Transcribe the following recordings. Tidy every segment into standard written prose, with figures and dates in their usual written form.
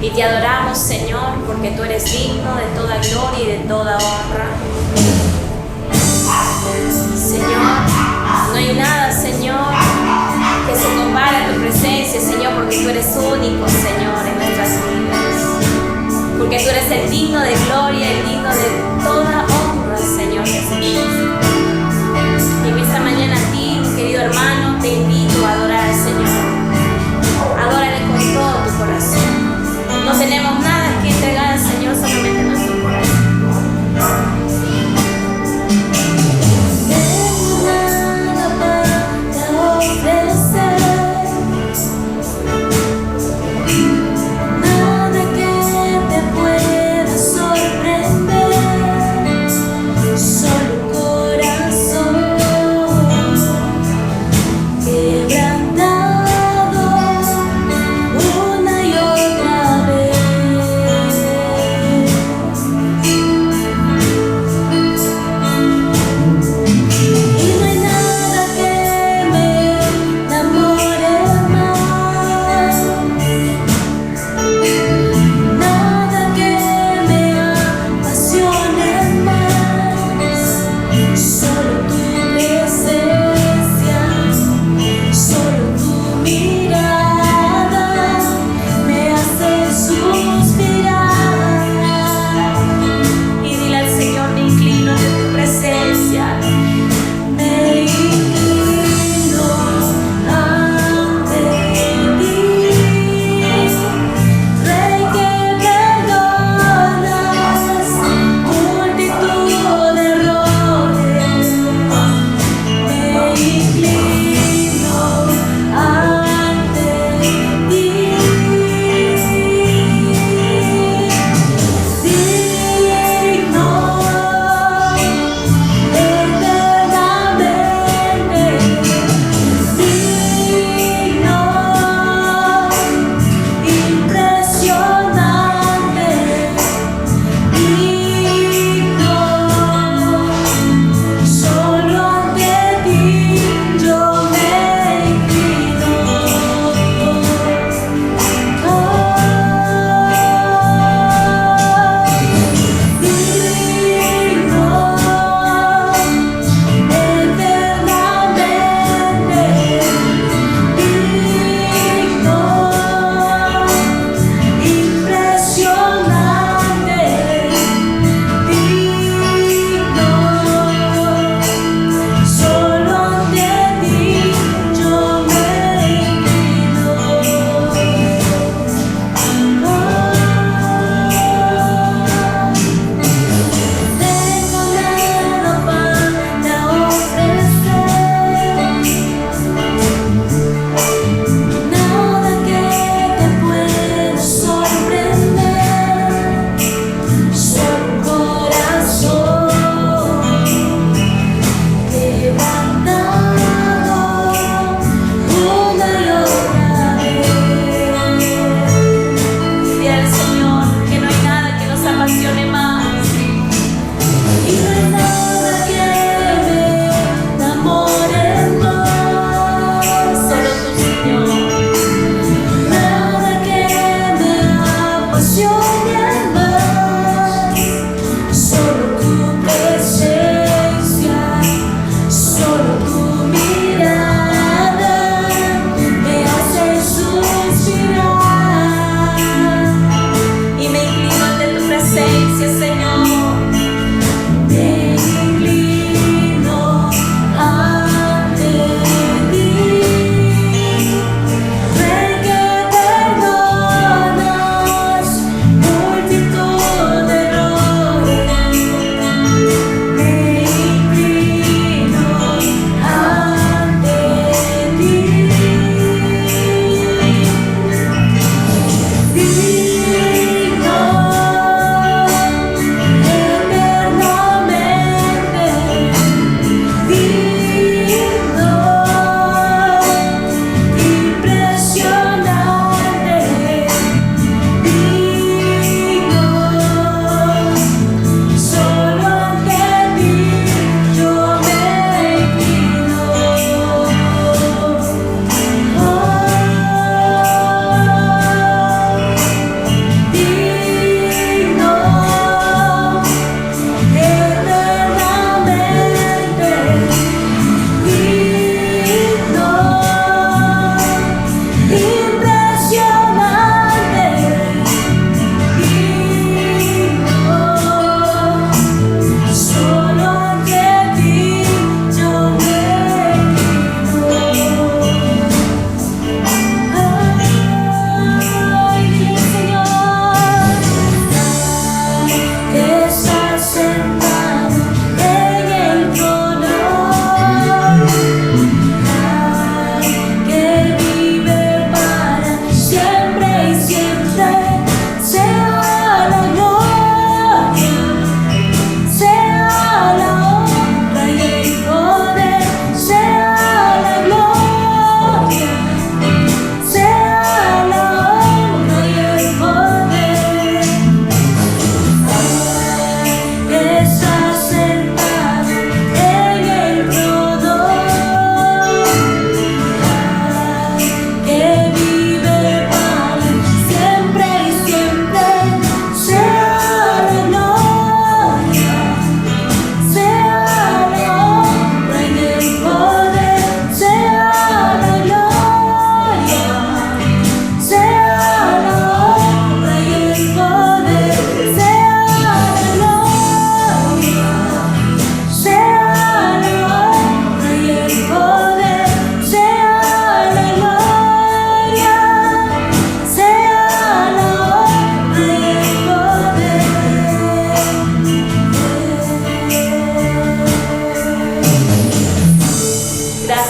Y te adoramos, Señor, porque tú eres digno de toda gloria y de toda honra. Señor, no hay nada, Señor, que se compare a tu presencia, Señor, porque tú eres único, Señor, en nuestras vidas. Porque tú eres el digno de gloria, el digno de toda honra, Señor Jesús. Y en esta mañana a ti, mi querido hermano, te invito a adorar al Señor. Adórale con todo tu corazón. No tenemos nada que entregar al Señor, solamente nuestro corazón. Nada que te pueda sorprender.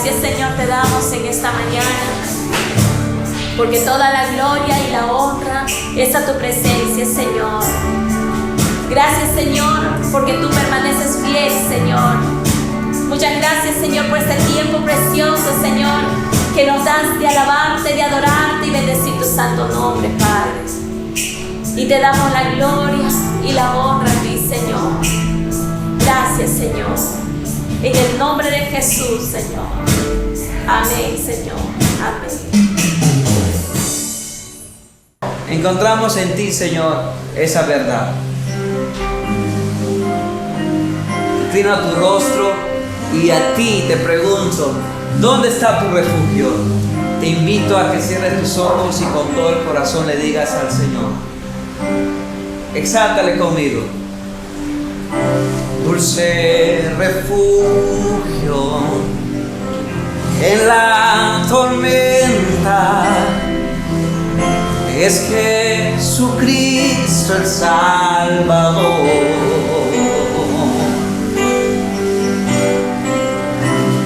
Gracias, Señor, te damos en esta mañana, porque toda la gloria y la honra es a tu presencia, Señor. Gracias, Señor, porque tú permaneces fiel, Señor. Muchas gracias, Señor, por este tiempo precioso, Señor, que nos das de alabarte, de adorarte y bendecir tu santo nombre, Padre. Y te damos la gloria y la honra a ti, Señor. Gracias, Señor. En el nombre de Jesús, Señor. Amén, Señor. Amén. Encontramos en ti, Señor, esa verdad. Inclina tu rostro y a ti te pregunto, ¿dónde está tu refugio? Te invito a que cierres tus ojos y con todo el corazón le digas al Señor. Exáltale conmigo. Dulce refugio en la tormenta es Jesucristo el Salvador.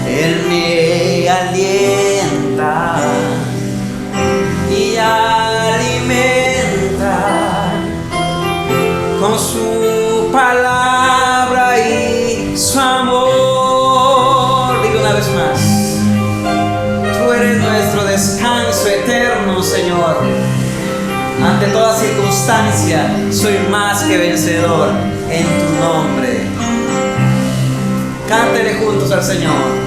Él me alienta y alimenta con su palabra y su amor. Digo una vez más, tú eres nuestro descanso eterno, Señor. Ante toda circunstancia, soy más que vencedor en tu nombre. Cántele juntos al Señor.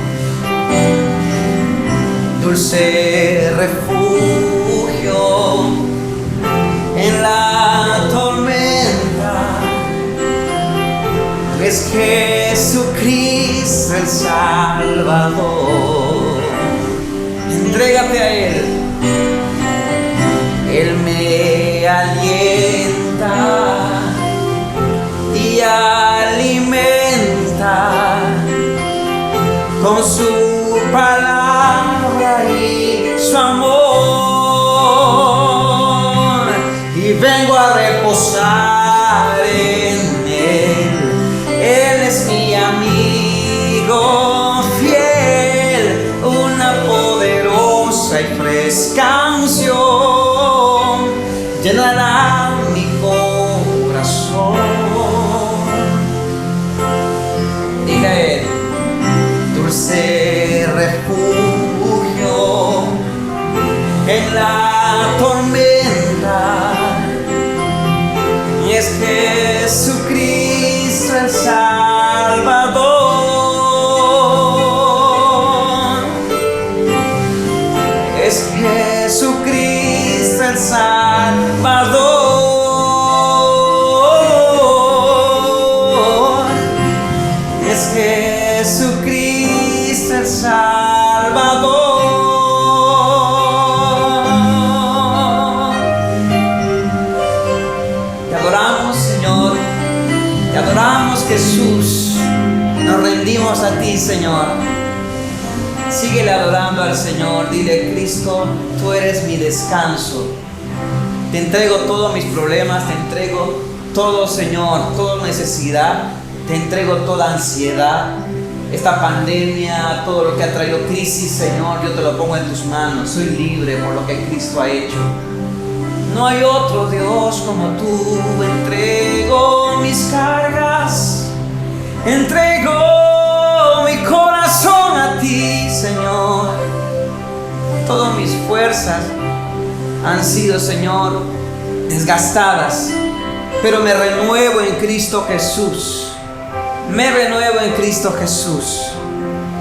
Dulce refugio en la tormenta es Jesucristo el Salvador. Entrégate a Él. Él me alienta y alimenta con su palabra y su amor. Y vengo a reposar en Él. Él es mi amigo fiel, una poderosa y fresca unción llenará mi corazón. Diga Él, dulce refugio en la tormenta, y es Jesucristo el Salvador. Es Jesucristo el Salvador. Es Jesucristo el Salvador. Te adoramos, Señor. Te adoramos, Jesús. Nos rendimos a ti, Señor. Síguele adorando al Señor. Dile, Cristo, tú eres mi descanso. Te entrego todos mis problemas, te entrego todo, Señor, toda necesidad, te entrego toda ansiedad, esta pandemia, todo lo que ha traído crisis, Señor, yo te lo pongo en tus manos. Soy libre por lo que Cristo ha hecho. No hay otro Dios como tú. Entrego mis cargas, entrego mi corazón a ti, Señor. Todas mis fuerzas han sido, Señor, desgastadas, pero me renuevo en Cristo Jesús. Me renuevo en Cristo Jesús.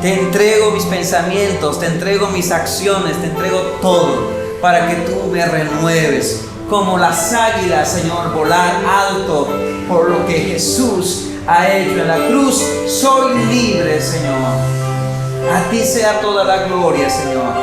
Te entrego mis pensamientos, te entrego mis acciones, te entrego todo para que tú me renueves. Como las águilas, Señor, volar alto por lo que Jesús ha hecho en la cruz. Soy libre, Señor. A ti sea toda la gloria, Señor.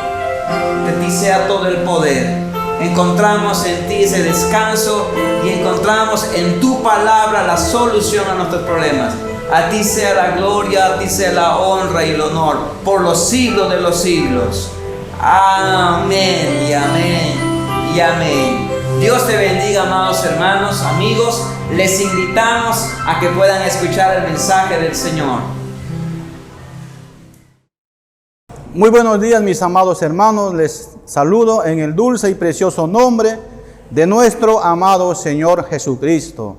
De ti sea todo el poder. Encontramos en ti ese descanso y encontramos en tu palabra la solución a nuestros problemas. A ti sea la gloria, a ti sea la honra y el honor por los siglos de los siglos. Amén y amén y amén. Dios te bendiga, amados hermanos, amigos. Les invitamos a que puedan escuchar el mensaje del Señor. Muy buenos días, mis amados hermanos. Les saludo en el dulce y precioso nombre de nuestro amado Señor Jesucristo.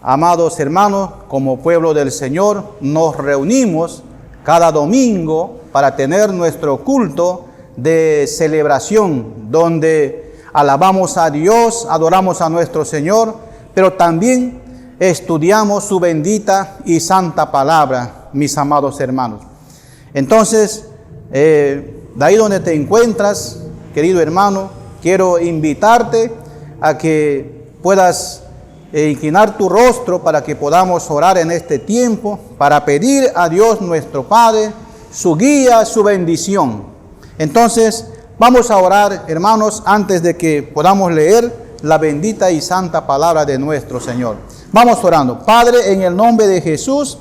Amados hermanos, como pueblo del Señor, nos reunimos cada domingo para tener nuestro culto de celebración, donde alabamos a Dios, adoramos a nuestro Señor, pero también estudiamos su bendita y santa palabra, mis amados hermanos. Entonces, de ahí donde te encuentras, querido hermano, quiero invitarte a que puedas inclinar tu rostro para que podamos orar en este tiempo, para pedir a Dios nuestro Padre su guía, su bendición. Entonces, vamos a orar, hermanos, antes de que podamos leer la bendita y santa palabra de nuestro Señor. Vamos orando. Padre, en el nombre de Jesús,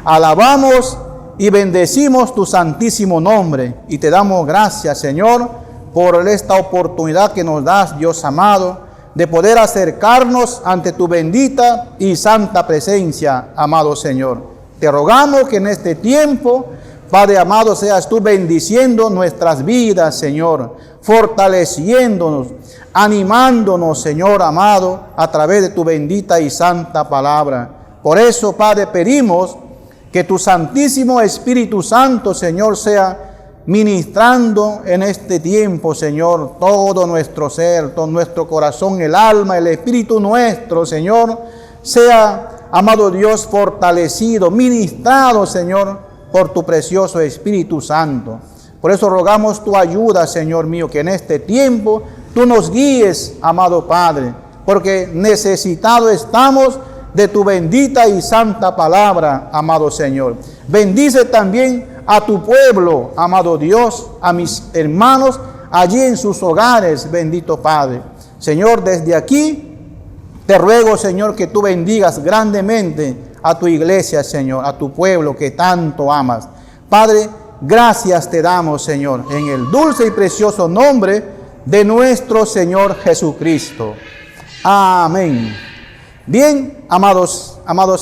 alabamos y bendecimos tu santísimo nombre y te damos gracias, Señor, por esta oportunidad que nos das, Dios amado, de poder acercarnos ante tu bendita y santa presencia, amado Señor. Te rogamos que en este tiempo, Padre amado, seas tú bendiciendo nuestras vidas, Señor, fortaleciéndonos, animándonos, Señor amado, a través de tu bendita y santa palabra. Por eso, Padre, pedimos que tu Santísimo Espíritu Santo, Señor, sea ministrando en este tiempo, Señor, todo nuestro ser, todo nuestro corazón, el alma, el espíritu nuestro, Señor, sea, amado Dios, fortalecido, ministrado, Señor, por tu precioso Espíritu Santo. Por eso rogamos tu ayuda, Señor mío, que en este tiempo tú nos guíes, amado Padre, porque necesitados estamos de tu bendita y santa palabra, amado Señor. Bendice también a tu pueblo, amado Dios, a mis hermanos allí en sus hogares, bendito Padre. Señor, desde aquí te ruego, Señor, que tú bendigas grandemente a tu iglesia, Señor, a tu pueblo que tanto amas. Padre, gracias te damos, Señor, en el dulce y precioso nombre de nuestro Señor Jesucristo. Amén. Bien, amados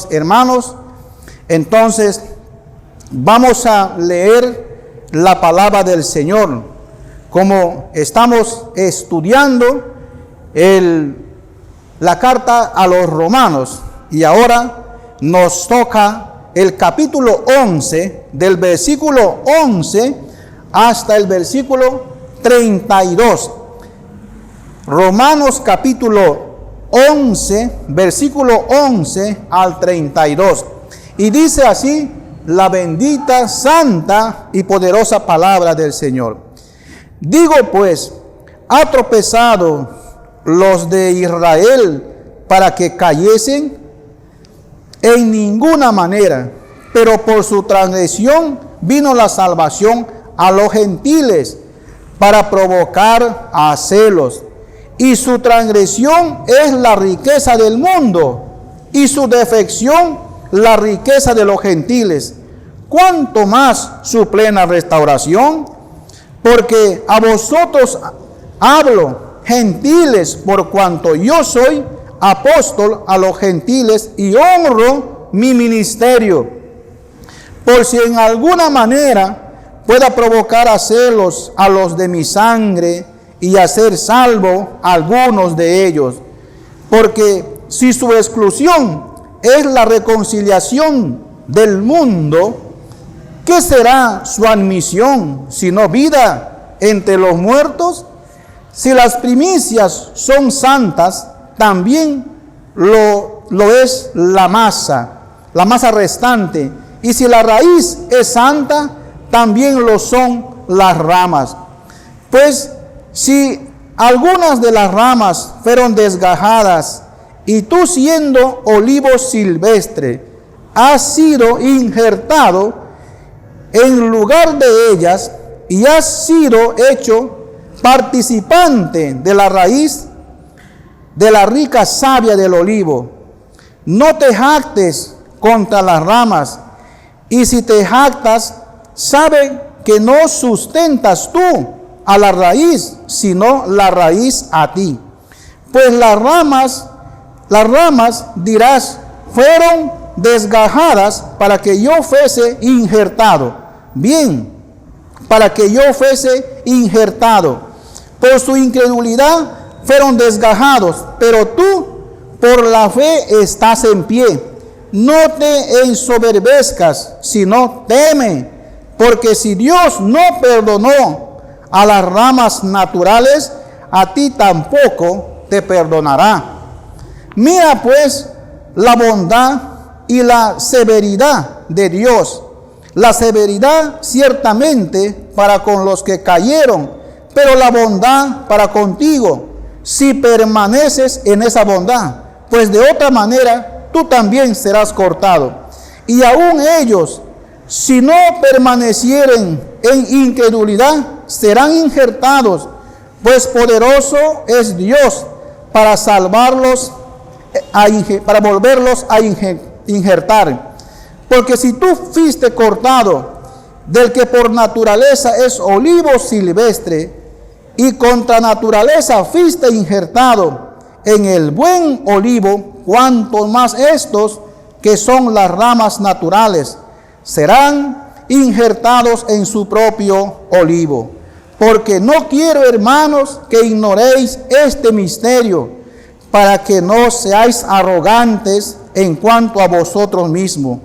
hermanos, entonces vamos a leer la palabra del Señor. Como estamos estudiando la carta a los romanos, y ahora nos toca el capítulo 11, del versículo 11 hasta el versículo 32. Romanos capítulo 11, versículo 11 al 32. Y dice así la bendita, santa y poderosa palabra del Señor. Digo pues, ¿ha tropezado los de Israel para que cayesen? En ninguna manera, pero por su transgresión vino la salvación a los gentiles para provocar a celos. Y su transgresión es la riqueza del mundo, y su defección la riqueza de los gentiles. ¿Cuánto más su plena restauración? Porque a vosotros hablo, gentiles, por cuanto yo soy apóstol a los gentiles y honro mi ministerio. Por si en alguna manera pueda provocar a celos a los de mi sangre, y hacer salvo a algunos de ellos. Porque si su exclusión es la reconciliación del mundo, ¿qué será su admisión sino vida entre los muertos? Si las primicias son santas, también lo es la masa restante. Y si la raíz es santa, también lo son las ramas. Pues si algunas de las ramas fueron desgajadas, y tú siendo olivo silvestre, has sido injertado en lugar de ellas, y has sido hecho participante de la raíz de la rica savia del olivo. No te jactes contra las ramas, y si te jactas, sabe que no sustentas tú a la raíz, sino la raíz a ti. Pues las ramas, dirás, fueron desgajadas para que yo fuese injertado. Bien, para que yo fuese injertado. Por su incredulidad fueron desgajados, pero tú por la fe estás en pie. No te ensoberbezcas, sino teme, porque si Dios no perdonó a las ramas naturales, a ti tampoco te perdonará. Mira pues la bondad y la severidad de Dios. La severidad ciertamente para con los que cayeron, pero la bondad para contigo, si permaneces en esa bondad, pues de otra manera tú también serás cortado. Y aún ellos, si no permanecieren en incredulidad, serán injertados, pues poderoso es Dios para salvarlos, para volverlos a injertar. Porque si tú fuiste cortado del que por naturaleza es olivo silvestre, y contra naturaleza fuiste injertado en el buen olivo, cuanto más estos, que son las ramas naturales, serán injertados en su propio olivo. Porque no quiero, hermanos, que ignoréis este misterio, para que no seáis arrogantes en cuanto a vosotros mismos,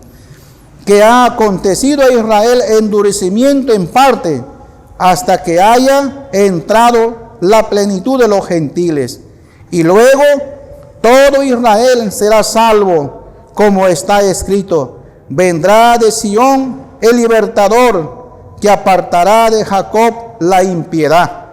que ha acontecido a Israel endurecimiento en parte, hasta que haya entrado la plenitud de los gentiles. Y luego todo Israel será salvo, como está escrito: vendrá de Sión el libertador, que apartará de Jacob la impiedad.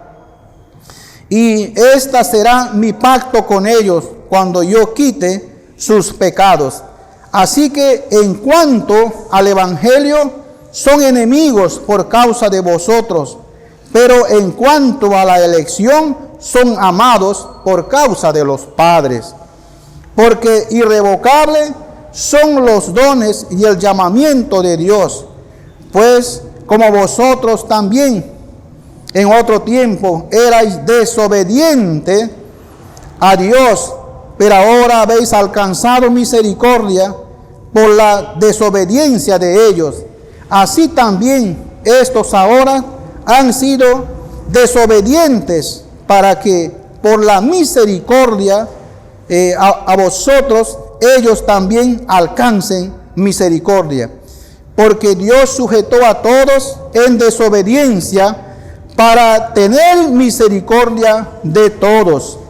Y esta será mi pacto con ellos, cuando yo quite sus pecados. Así que en cuanto al evangelio, son enemigos por causa de vosotros, pero en cuanto a la elección, son amados por causa de los padres. Porque irrevocables son los dones y el llamamiento de Dios, pues como vosotros también en otro tiempo erais desobedientes a Dios, pero ahora habéis alcanzado misericordia por la desobediencia de ellos. Así también estos ahora han sido desobedientes, para que por la misericordia a vosotros ellos también alcancen misericordia. Porque Dios sujetó a todos en desobediencia para tener misericordia de todos.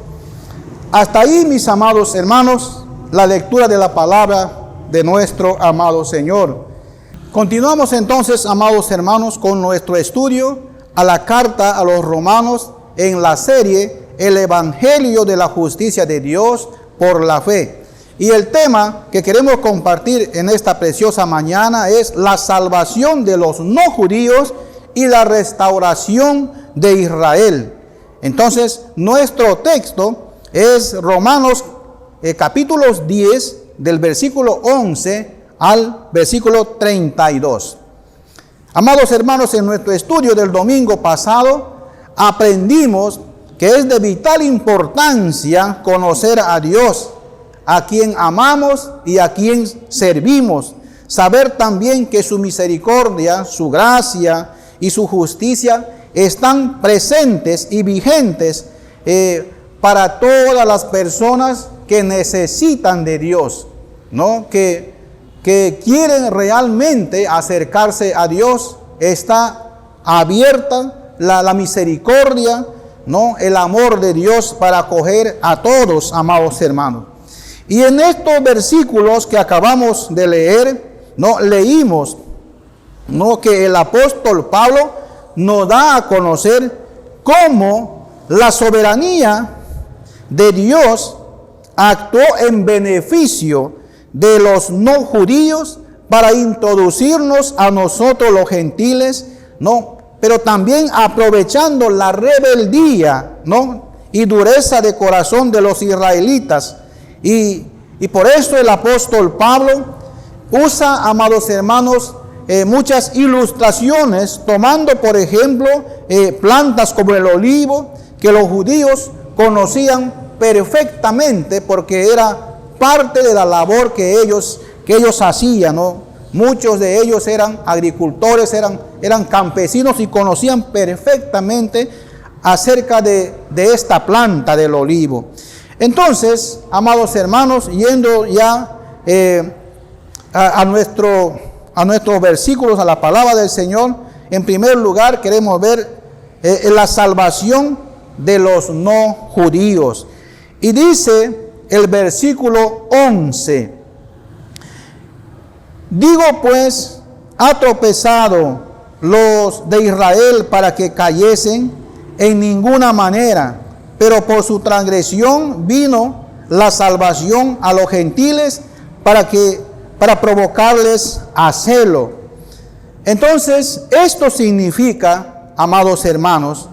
Hasta ahí, mis amados hermanos, la lectura de la palabra de nuestro amado Señor. Continuamos entonces, amados hermanos, con nuestro estudio a la carta a los romanos en la serie El Evangelio de la Justicia de Dios por la Fe. Y el tema que queremos compartir en esta preciosa mañana es la salvación de los no judíos y la restauración de Israel. Entonces, nuestro texto es Romanos capítulo 10, del versículo 11 al versículo 32. Amados hermanos, en nuestro estudio del domingo pasado aprendimos que es de vital importancia conocer a Dios, a quien amamos y a quien servimos. Saber también que su misericordia, su gracia y su justicia están presentes y vigentes para todas las personas que necesitan de Dios, ¿no? Que quieren realmente acercarse a Dios. Está abierta la misericordia, ¿no? El amor de Dios para acoger a todos, amados hermanos. Y en estos versículos que acabamos de leer, ¿no? Leímos, ¿no? Que el apóstol Pablo nos da a conocer cómo la soberanía de Dios actuó en beneficio de los no judíos para introducirnos a nosotros los gentiles, ¿no? Pero también aprovechando la rebeldía, ¿no? Y dureza de corazón de los israelitas. Y por eso el apóstol Pablo usa, amados hermanos, muchas ilustraciones, tomando por ejemplo plantas como el olivo, que los judíos conocían perfectamente porque era parte de la labor que ellos hacían, ¿no? Muchos de ellos eran agricultores, eran campesinos y conocían perfectamente acerca de esta planta del olivo. Entonces, amados hermanos, yendo ya a nuestros versículos, a la palabra del Señor, en primer lugar queremos ver la salvación de los no judíos. Y dice el versículo 11: digo pues, ¿ha tropezado los de Israel para que cayesen? En ninguna manera, pero por su transgresión vino la salvación a los gentiles para provocarles a celo. Entonces, esto significa, amados hermanos,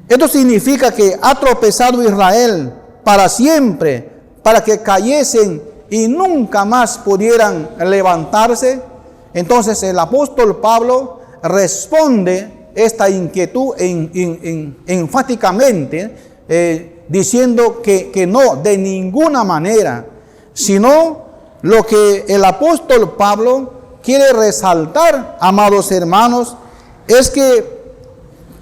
esto significa que ha tropezado Israel para siempre, para que cayesen y nunca más pudieran levantarse. Entonces el apóstol Pablo responde esta inquietud enfáticamente, diciendo que no, de ninguna manera, sino lo que el apóstol Pablo quiere resaltar, amados hermanos, es que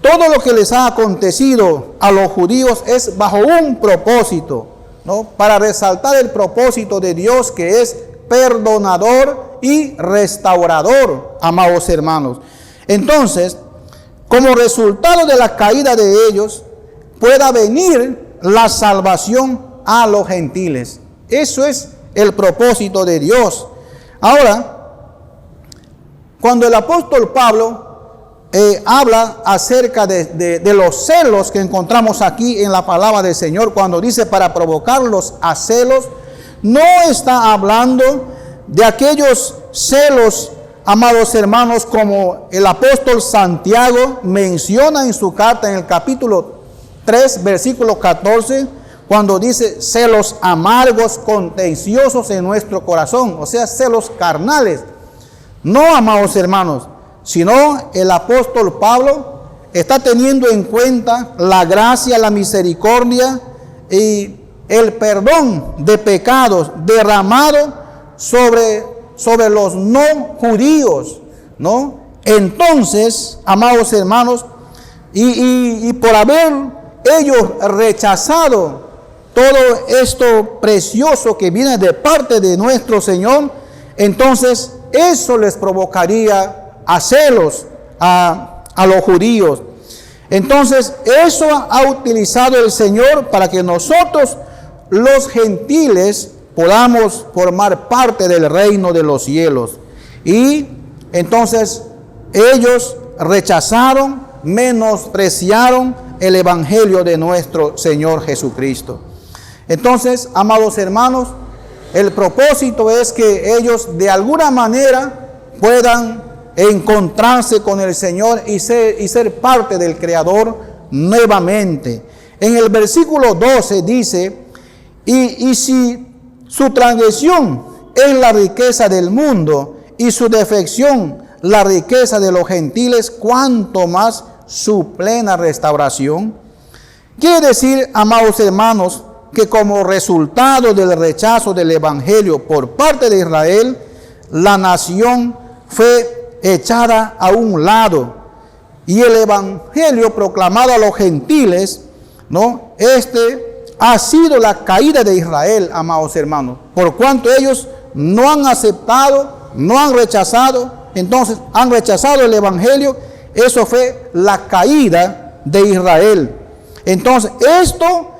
todo lo que les ha acontecido a los judíos es bajo un propósito, ¿no? Para resaltar el propósito de Dios, que es perdonador y restaurador, amados hermanos. Entonces, como resultado de la caída de ellos, pueda venir la salvación a los gentiles. Eso es el propósito de Dios. Ahora, cuando el apóstol Pablo habla acerca de los celos que encontramos aquí en la palabra del Señor, cuando dice para provocarlos a celos, no está hablando de aquellos celos, amados hermanos, como el apóstol Santiago menciona en su carta en el capítulo 3, versículo 14, cuando dice celos amargos, contenciosos en nuestro corazón, o sea, celos carnales. No, amados hermanos, sino el apóstol Pablo está teniendo en cuenta la gracia, la misericordia y el perdón de pecados derramado sobre los no judíos, ¿no? Entonces, amados hermanos, y por haber ellos rechazado todo esto precioso que viene de parte de nuestro Señor, entonces eso les provocaría a celos a los judíos. Entonces, eso ha utilizado el Señor para que nosotros, los gentiles, podamos formar parte del reino de los cielos. Y entonces ellos rechazaron, menospreciaron el evangelio de nuestro Señor Jesucristo. Entonces, amados hermanos, el propósito es que ellos de alguna manera puedan encontrarse con el Señor y ser parte del Creador nuevamente. En el versículo 12 dice: y si su transgresión es la riqueza del mundo y su defección la riqueza de los gentiles, ¿cuánto más su plena restauración? Quiere decir, amados hermanos, que como resultado del rechazo del evangelio por parte de Israel, la nación fue echada a un lado y el evangelio proclamado a los gentiles, ¿no? Ha sido la caída de Israel, amados hermanos, por cuanto ellos no han aceptado, no han rechazado, entonces han rechazado el evangelio. Eso fue la caída de Israel. Entonces, esto,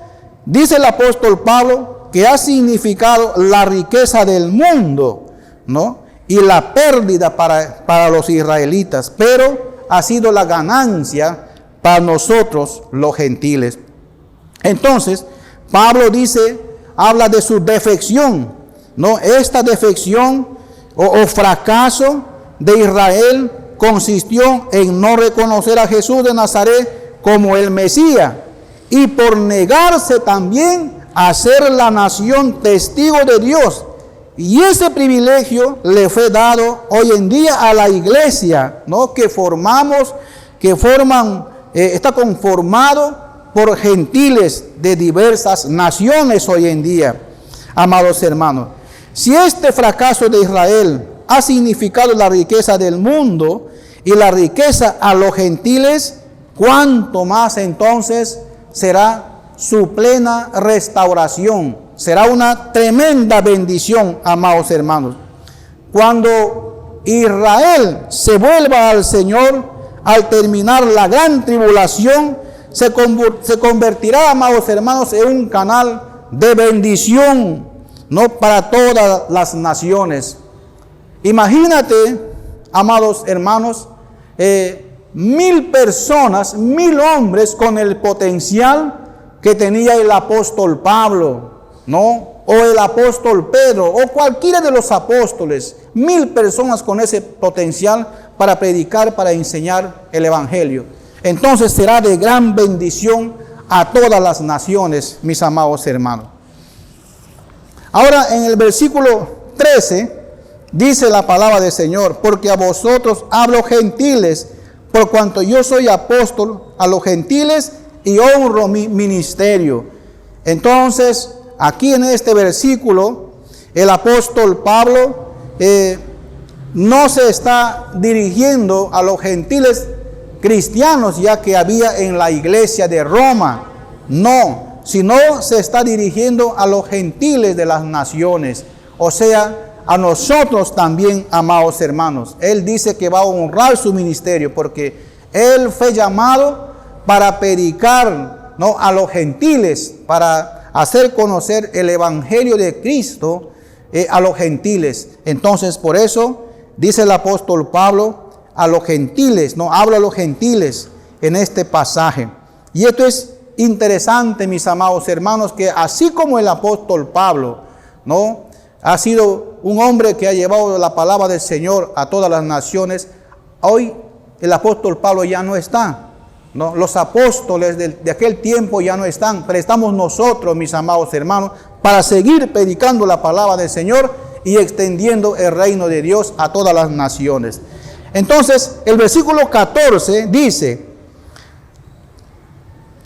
dice el apóstol Pablo, que ha significado la riqueza del mundo, ¿no? Y la pérdida para los israelitas, pero ha sido la ganancia para nosotros los gentiles. Entonces, Pablo habla de su defección, ¿no? Esta defección o fracaso de Israel consistió en no reconocer a Jesús de Nazaret como el Mesías y por negarse también a ser la nación testigo de Dios. Y ese privilegio le fue dado hoy en día a la iglesia, ¿no? Está conformado por gentiles de diversas naciones hoy en día, amados hermanos. Si este fracaso de Israel ha significado la riqueza del mundo y la riqueza a los gentiles, ¿cuánto más entonces será su plena restauración? Será una tremenda bendición, amados hermanos. Cuando Israel se vuelva al Señor, al terminar la gran tribulación, se convertirá, amados hermanos, en un canal de bendición, no para todas las naciones. Imagínate, amados hermanos, 1000 personas, 1000 hombres con el potencial que tenía el apóstol Pablo, ¿no? O el apóstol Pedro, o cualquiera de los apóstoles. 1000 personas con ese potencial para predicar, para enseñar el evangelio. Entonces será de gran bendición a todas las naciones, mis amados hermanos. Ahora en el versículo 13 dice la palabra del Señor: porque a vosotros hablo gentiles, por cuanto yo soy apóstol a los gentiles y honro mi ministerio. Entonces, aquí en este versículo, el apóstol Pablo no se está dirigiendo a los gentiles cristianos ya que había en la iglesia de Roma. No, sino se está dirigiendo a los gentiles de las naciones. O sea, a nosotros también, amados hermanos. Él dice que va a honrar su ministerio porque él fue llamado para predicar, ¿no?, a los gentiles, para hacer conocer el evangelio de Cristo a los gentiles. Entonces, por eso dice el apóstol Pablo a los gentiles, no habla a los gentiles en este pasaje. Y esto es interesante, mis amados hermanos, que así como el apóstol Pablo, ¿no?, ha sido un hombre que ha llevado la palabra del Señor a todas las naciones, hoy el apóstol Pablo ya no está, ¿no? Los apóstoles de aquel tiempo ya no están, pero estamos nosotros, mis amados hermanos, para seguir predicando la palabra del Señor y extendiendo el reino de Dios a todas las naciones. Entonces, el versículo 14 dice: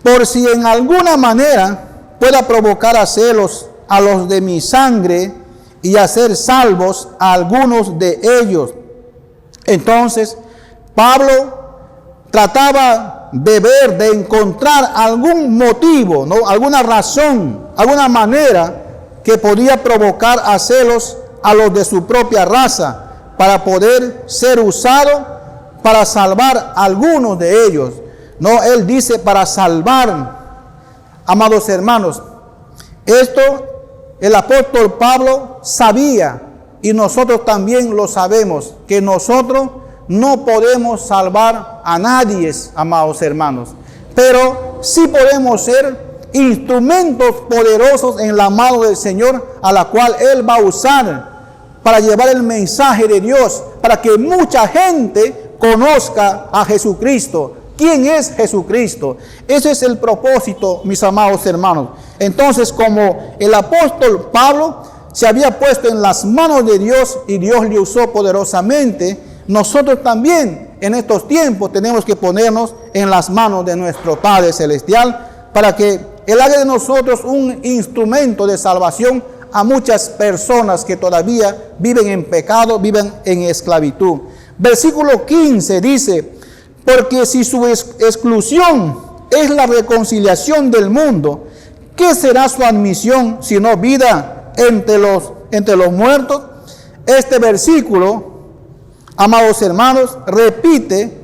por si en alguna manera pueda provocar a celos a los de mi sangre y hacer salvos a algunos de ellos. Entonces, Pablo trataba de encontrar algún motivo, ¿no?, alguna razón, alguna manera que podía provocar a celos a los de su propia raza para poder ser usado para salvar a algunos de ellos. No, él dice para salvar, amados hermanos. Esto el apóstol Pablo sabía y nosotros también lo sabemos, que nosotros no podemos salvar a nadie, amados hermanos, pero sí podemos ser instrumentos poderosos en la mano del Señor, a la cual Él va a usar para llevar el mensaje de Dios, para que mucha gente conozca a Jesucristo. ¿Quién es Jesucristo? Ese es el propósito, mis amados hermanos. Entonces, como el apóstol Pablo se había puesto en las manos de Dios y Dios le usó poderosamente, nosotros también en estos tiempos tenemos que ponernos en las manos de nuestro Padre Celestial para que Él haga de nosotros un instrumento de salvación a muchas personas que todavía viven en pecado, viven en esclavitud. Versículo 15 dice: porque si su exclusión es la reconciliación del mundo, ¿qué será su admisión sino vida entre los muertos? Este versículo, amados hermanos, repite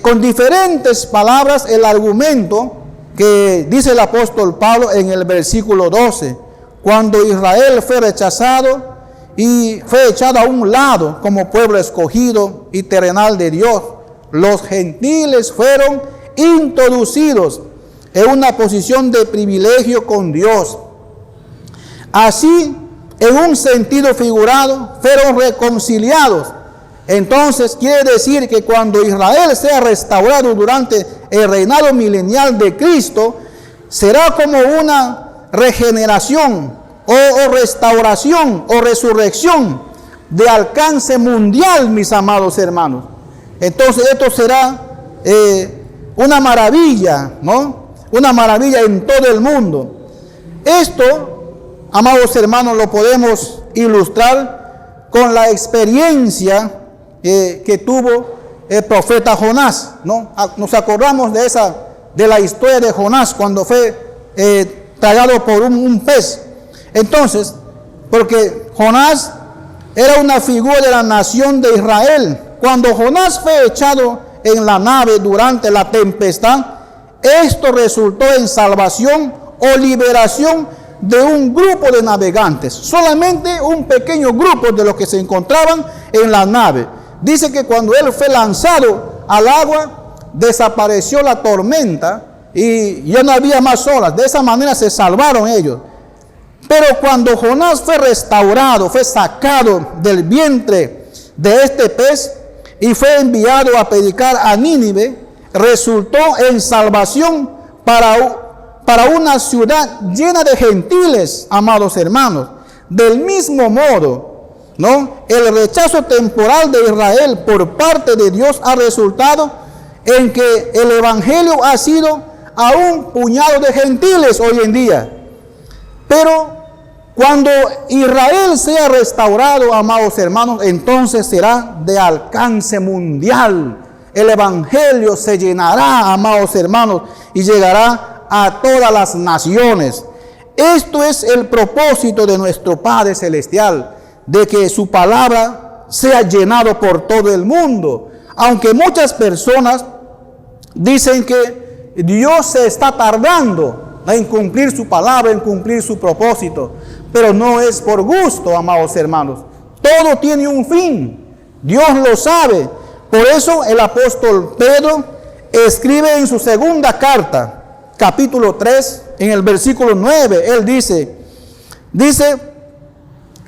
con diferentes palabras el argumento que dice el apóstol Pablo en el versículo 12. Cuando Israel fue rechazado y fue echado a un lado como pueblo escogido y terrenal de Dios, los gentiles fueron introducidos en una posición de privilegio con Dios. Así, en un sentido figurado, fueron reconciliados. Entonces quiere decir que cuando Israel sea restaurado durante el reinado milenial de Cristo, será como una regeneración o restauración o resurrección de alcance mundial, mis amados hermanos. Entonces esto será una maravilla, ¿no? Una maravilla en todo el mundo. Esto, amados hermanos, lo podemos ilustrar con la experiencia que tuvo el profeta Jonás, ¿no? Nos acordamos de la historia de Jonás cuando fue tragado por un pez. Entonces, porque Jonás era una figura de la nación de Israel. Cuando Jonás fue echado en la nave durante la tempestad, esto resultó en salvación o liberación de un grupo de navegantes, solamente un pequeño grupo de los que se encontraban en la nave. Dice que cuando él fue lanzado al agua, desapareció la tormenta y ya no había más olas. De esa manera se salvaron ellos. Pero cuando Jonás fue restaurado, fue sacado del vientre de este pez y fue enviado a predicar a Nínive, resultó en salvación para una ciudad llena de gentiles, amados hermanos. Del mismo modo, ¿no? El rechazo temporal de Israel por parte de Dios ha resultado en que el evangelio ha sido a un puñado de gentiles hoy en día. Pero cuando Israel sea restaurado, amados hermanos, entonces será de alcance mundial. El evangelio se llenará, amados hermanos, y llegará a todas las naciones. Esto es el propósito de nuestro Padre Celestial, de que su palabra sea llenado por todo el mundo. Aunque muchas personas dicen que Dios se está tardando en cumplir su palabra, en cumplir su propósito, pero no es por gusto, amados hermanos. Todo tiene un fin. Dios lo sabe. Por eso el apóstol Pedro escribe en su segunda carta, capítulo 3, en el versículo 9, él dice,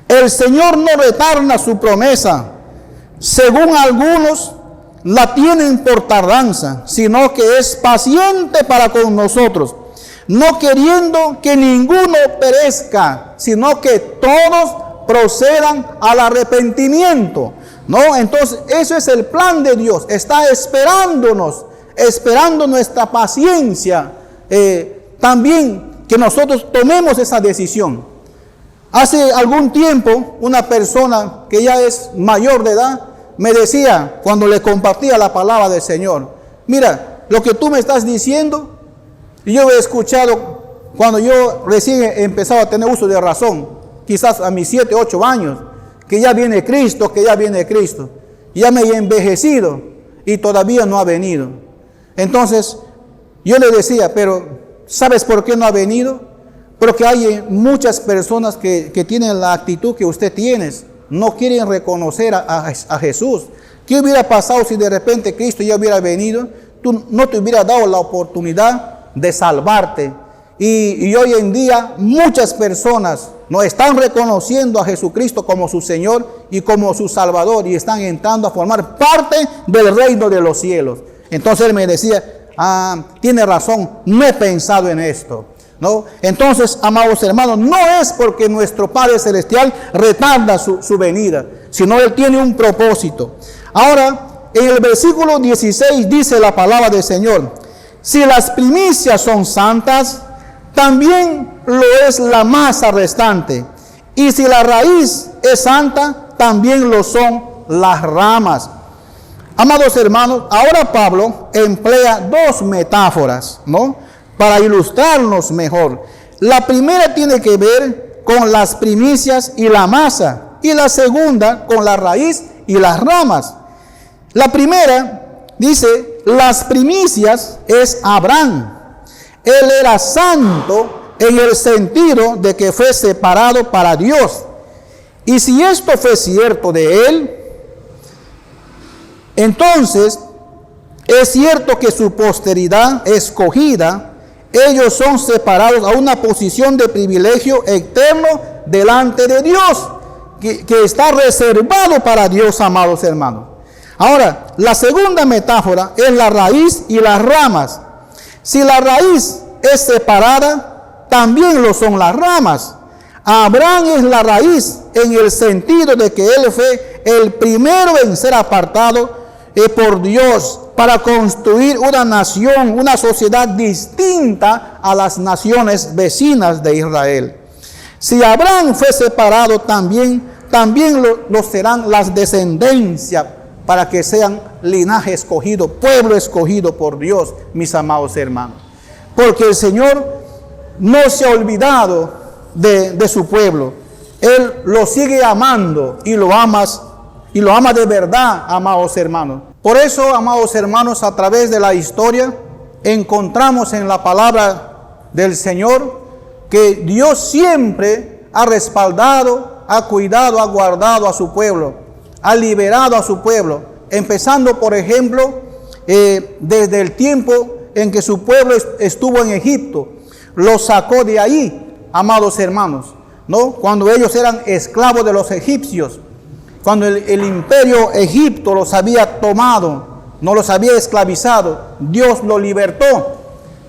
el Señor no retarda su promesa, según algunos la tienen por tardanza, sino que es paciente para con nosotros, no queriendo que ninguno perezca, sino que todos procedan al arrepentimiento. No, entonces eso es el plan de Dios. Está esperándonos, esperando nuestra paciencia. También que nosotros tomemos esa decisión. Hace algún tiempo una persona que ya es mayor de edad me decía, cuando le compartía la palabra del Señor, mira, lo que tú me estás diciendo, yo he escuchado cuando yo recién he empezado a tener uso de razón, quizás a mis 7, 8 años, que ya viene Cristo, ya me he envejecido y todavía no ha venido. Entonces yo le decía, pero ¿sabes por qué no ha venido? Porque hay muchas personas que tienen la actitud que usted tiene, no quieren reconocer a Jesús. ¿Qué hubiera pasado si de repente Cristo ya hubiera venido? Tú no te hubiera dado la oportunidad de salvarte. Y hoy en día muchas personas no están reconociendo a Jesucristo como su Señor y como su Salvador y están entrando a formar parte del reino de los cielos. Entonces él me decía, tiene razón, no he pensado en esto, ¿no? Entonces, amados hermanos, no es porque nuestro Padre Celestial retarda su venida, sino Él tiene un propósito. Ahora, en el versículo 16 dice la palabra del Señor, si las primicias son santas, también lo es la masa restante. Y si la raíz es santa, también lo son las ramas. Amados hermanos, ahora Pablo emplea dos metáforas, ¿no?, para ilustrarnos mejor. La primera tiene que ver con las primicias y la masa, y la segunda con la raíz y las ramas. La primera dice, las primicias es Abraham. Él era santo en el sentido de que fue separado para Dios. Y si esto fue cierto de él, entonces es cierto que su posteridad escogida, ellos son separados a una posición de privilegio eterno delante de Dios, que está reservado para Dios, amados hermanos. Ahora, la segunda metáfora es la raíz y las ramas. Si la raíz es separada, también lo son las ramas. Abraham es la raíz en el sentido de que él fue el primero en ser apartado por Dios para construir una nación, una sociedad distinta a las naciones vecinas de Israel. Si Abraham fue separado, también lo serán las descendencias, para que sean linaje escogido, pueblo escogido por Dios, mis amados hermanos. Porque el Señor no se ha olvidado de su pueblo. Él lo sigue amando y lo ama de verdad, amados hermanos. Por eso, amados hermanos, a través de la historia encontramos en la palabra del Señor que Dios siempre ha respaldado, ha cuidado, ha guardado a su pueblo, ha liberado a su pueblo, empezando, por ejemplo, desde el tiempo en que su pueblo estuvo en Egipto. Lo sacó de ahí, amados hermanos, ¿no? Cuando ellos eran esclavos de los egipcios, cuando el imperio Egipto los había tomado, no los había esclavizado, Dios los libertó.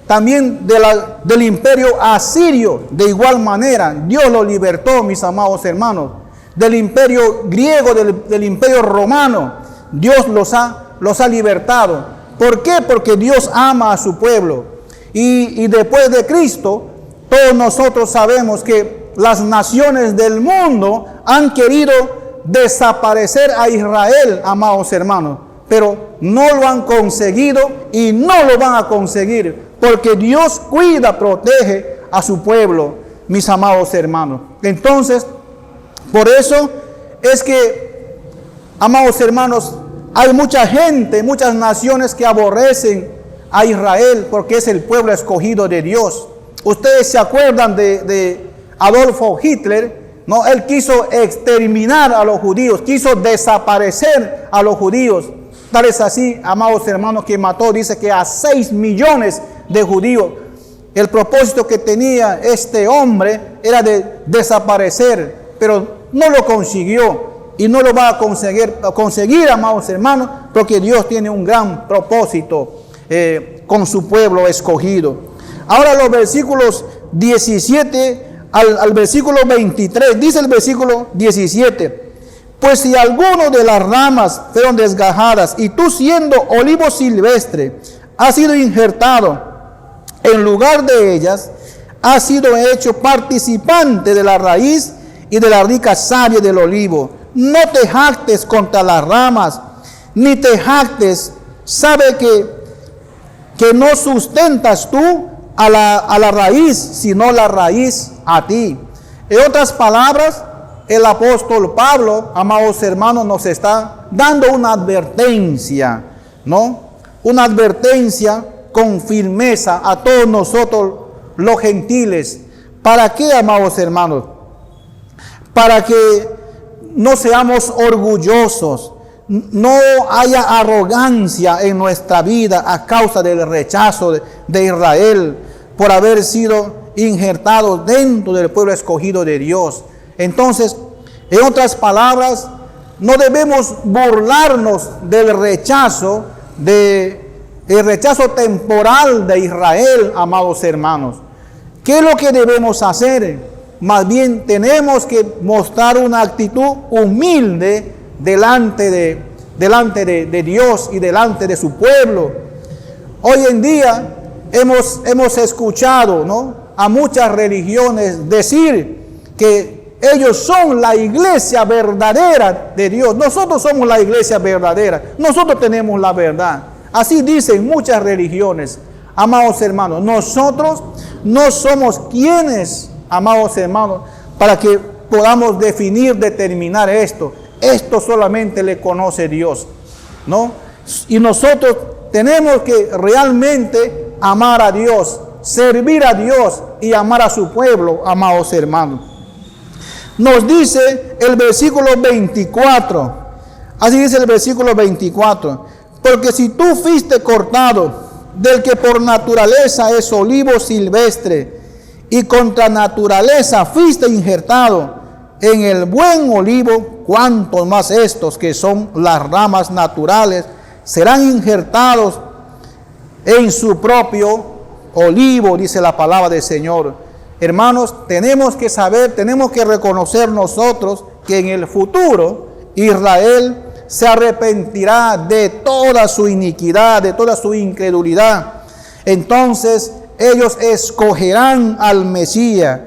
También del imperio asirio, de igual manera, Dios los libertó, mis amados hermanos. Del imperio griego, del imperio romano, Dios los ha libertado. ¿Por qué? Porque Dios ama a su pueblo. Y después de Cristo, todos nosotros sabemos que las naciones del mundo han querido desaparecer a Israel, amados hermanos, pero no lo han conseguido y no lo van a conseguir, porque Dios cuida, protege a su pueblo, mis amados hermanos. Entonces, por eso es que, amados hermanos, hay mucha gente, muchas naciones que aborrecen a Israel porque es el pueblo escogido de Dios. Ustedes se acuerdan de Adolfo Hitler, ¿no? Él quiso exterminar a los judíos, quiso desaparecer a los judíos. Tal es así, amados hermanos, que mató, dice que a 6 millones de judíos. El propósito que tenía este hombre era de desaparecer, pero no lo consiguió y no lo va a conseguir, amados hermanos, porque Dios tiene un gran propósito con su pueblo escogido. Ahora los versículos 17 al versículo 23, dice el versículo 17: pues si alguno de las ramas fueron desgajadas, y tú siendo olivo silvestre, has sido injertado en lugar de ellas, has sido hecho participante de la raíz y de la rica savia del olivo. No te jactes contra las ramas, ni te jactes. Sabe que no sustentas tú a la raíz, sino la raíz a ti. En otras palabras, el apóstol Pablo, amados hermanos, nos está dando una advertencia, ¿no? Una advertencia con firmeza a todos nosotros los gentiles. ¿Para qué, amados hermanos? Para que no seamos orgullosos, no haya arrogancia en nuestra vida a causa del rechazo de Israel por haber sido injertados dentro del pueblo escogido de Dios. Entonces, en otras palabras, no debemos burlarnos del rechazo, el rechazo temporal de Israel, amados hermanos. ¿Qué es lo que debemos hacer? Más bien tenemos que mostrar una actitud humilde delante de Dios y delante de su pueblo. Hoy en día hemos escuchado, ¿no?, a muchas religiones decir que ellos son la iglesia verdadera de Dios. Nosotros somos la iglesia verdadera. Nosotros tenemos la verdad. Así dicen muchas religiones. Amados hermanos, nosotros no somos quienes, amados hermanos, para que podamos determinar esto. Esto solamente le conoce Dios, ¿no? Y nosotros tenemos que realmente amar a Dios, servir a Dios y amar a su pueblo, amados hermanos. Nos dice el versículo 24, así dice el versículo 24: porque si tú fuiste cortado del que por naturaleza es olivo silvestre, y contra naturaleza fuiste injertado en el buen olivo, cuanto más estos que son las ramas naturales serán injertados en su propio olivo, dice la palabra del Señor. Hermanos, tenemos que saber, tenemos que reconocer nosotros que en el futuro Israel se arrepentirá de toda su iniquidad, de toda su incredulidad. Entonces ellos escogerán al Mesías.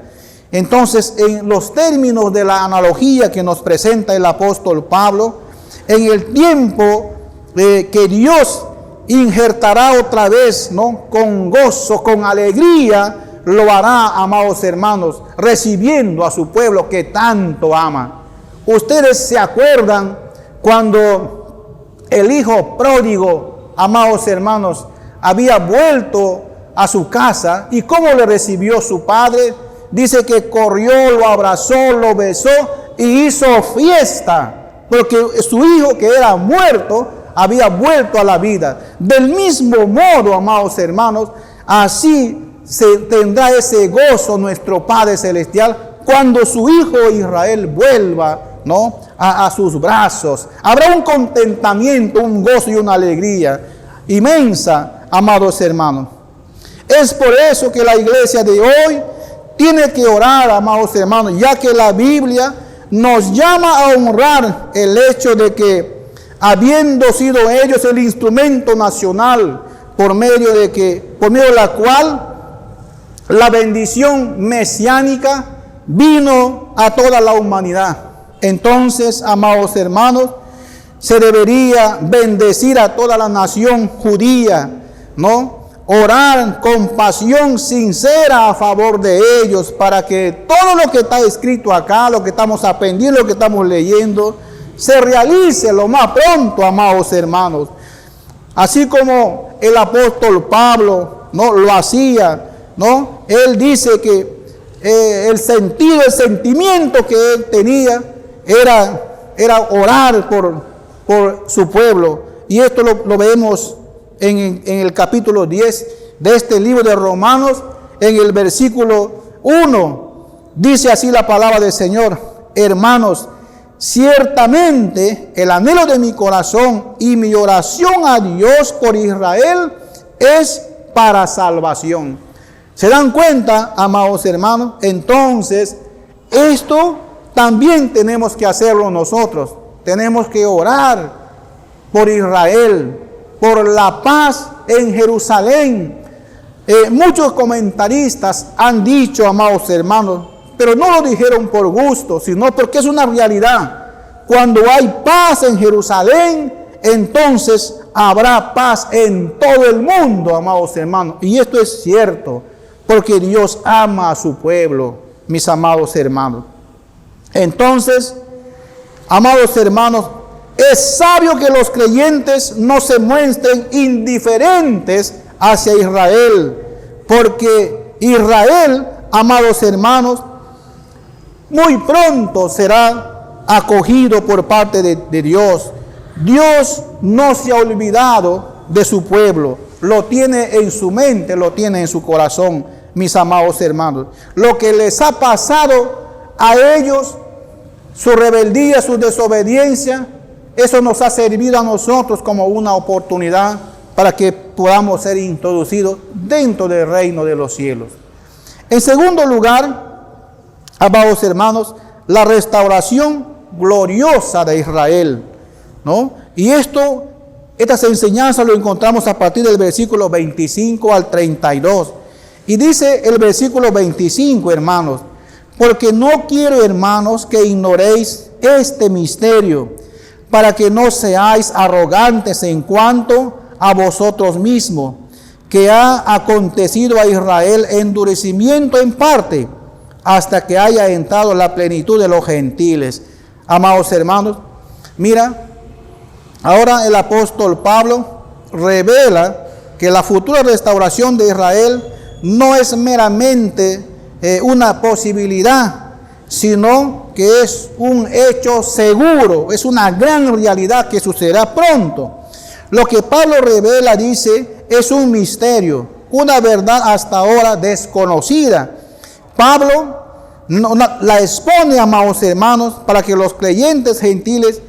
Entonces, en los términos de la analogía que nos presenta el apóstol Pablo, en el tiempo que Dios injertará otra vez, ¿no?, con gozo, con alegría, lo hará, amados hermanos, recibiendo a su pueblo que tanto ama. Ustedes se acuerdan cuando el hijo pródigo, amados hermanos, había vuelto a su casa, y cómo le recibió su padre. Dice que corrió, lo abrazó, lo besó y hizo fiesta, porque su hijo que era muerto había vuelto a la vida. Del mismo modo, amados hermanos, así se tendrá ese gozo nuestro Padre Celestial cuando su hijo Israel vuelva, ¿no?, a sus brazos. Habrá un contentamiento, un gozo y una alegría inmensa, amados hermanos. Es por eso que la iglesia de hoy tiene que orar, amados hermanos, ya que la Biblia nos llama a honrar el hecho de que, habiendo sido ellos el instrumento nacional por medio de la cual la bendición mesiánica vino a toda la humanidad. Entonces, amados hermanos, se debería bendecir a toda la nación judía, ¿no? Orar con pasión sincera a favor de ellos, para que todo lo que está escrito acá, lo que estamos aprendiendo, lo que estamos leyendo, se realice lo más pronto, amados hermanos. Así como el apóstol Pablo, ¿no?, lo hacía, ¿no? Él dice que el sentimiento que él tenía era orar por su pueblo. Y esto lo vemos en el capítulo 10 de este libro de Romanos, en el versículo 1. Dice así la palabra del Señor: hermanos, ciertamente el anhelo de mi corazón y mi oración a Dios por Israel es para salvación. ¿Se dan cuenta, amados hermanos? Entonces, esto también tenemos que hacerlo nosotros. Tenemos que orar por Israel, por la paz en Jerusalén. Muchos comentaristas han dicho, amados hermanos, pero no lo dijeron por gusto, sino porque es una realidad. Cuando hay paz en Jerusalén, entonces habrá paz en todo el mundo, amados hermanos. Y esto es cierto, porque Dios ama a su pueblo, mis amados hermanos. Entonces, amados hermanos, es sabio que los creyentes no se muestren indiferentes hacia Israel, porque Israel, amados hermanos, muy pronto será acogido por parte de Dios. Dios no se ha olvidado de su pueblo, lo tiene en su mente, lo tiene en su corazón, mis amados hermanos. Lo que les ha pasado a ellos, su rebeldía, su desobediencia, eso nos ha servido a nosotros como una oportunidad para que podamos ser introducidos dentro del reino de los cielos. En segundo lugar, amados hermanos, la restauración gloriosa de Israel, ¿no? Y estas enseñanzas lo encontramos a partir del versículo 25 al 32. Y dice el versículo 25, hermanos: porque no quiero, hermanos, que ignoréis este misterio, para que no seáis arrogantes en cuanto a vosotros mismos, que ha acontecido a Israel endurecimiento en parte, hasta que haya entrado la plenitud de los gentiles. Amados hermanos, mira, ahora el apóstol Pablo revela que la futura restauración de Israel no es meramente una posibilidad, sino que es un hecho seguro, es una gran realidad que sucederá pronto. Lo que Pablo revela, dice, es un misterio, una verdad hasta ahora desconocida. Pablo la expone, amados hermanos, para que los creyentes gentiles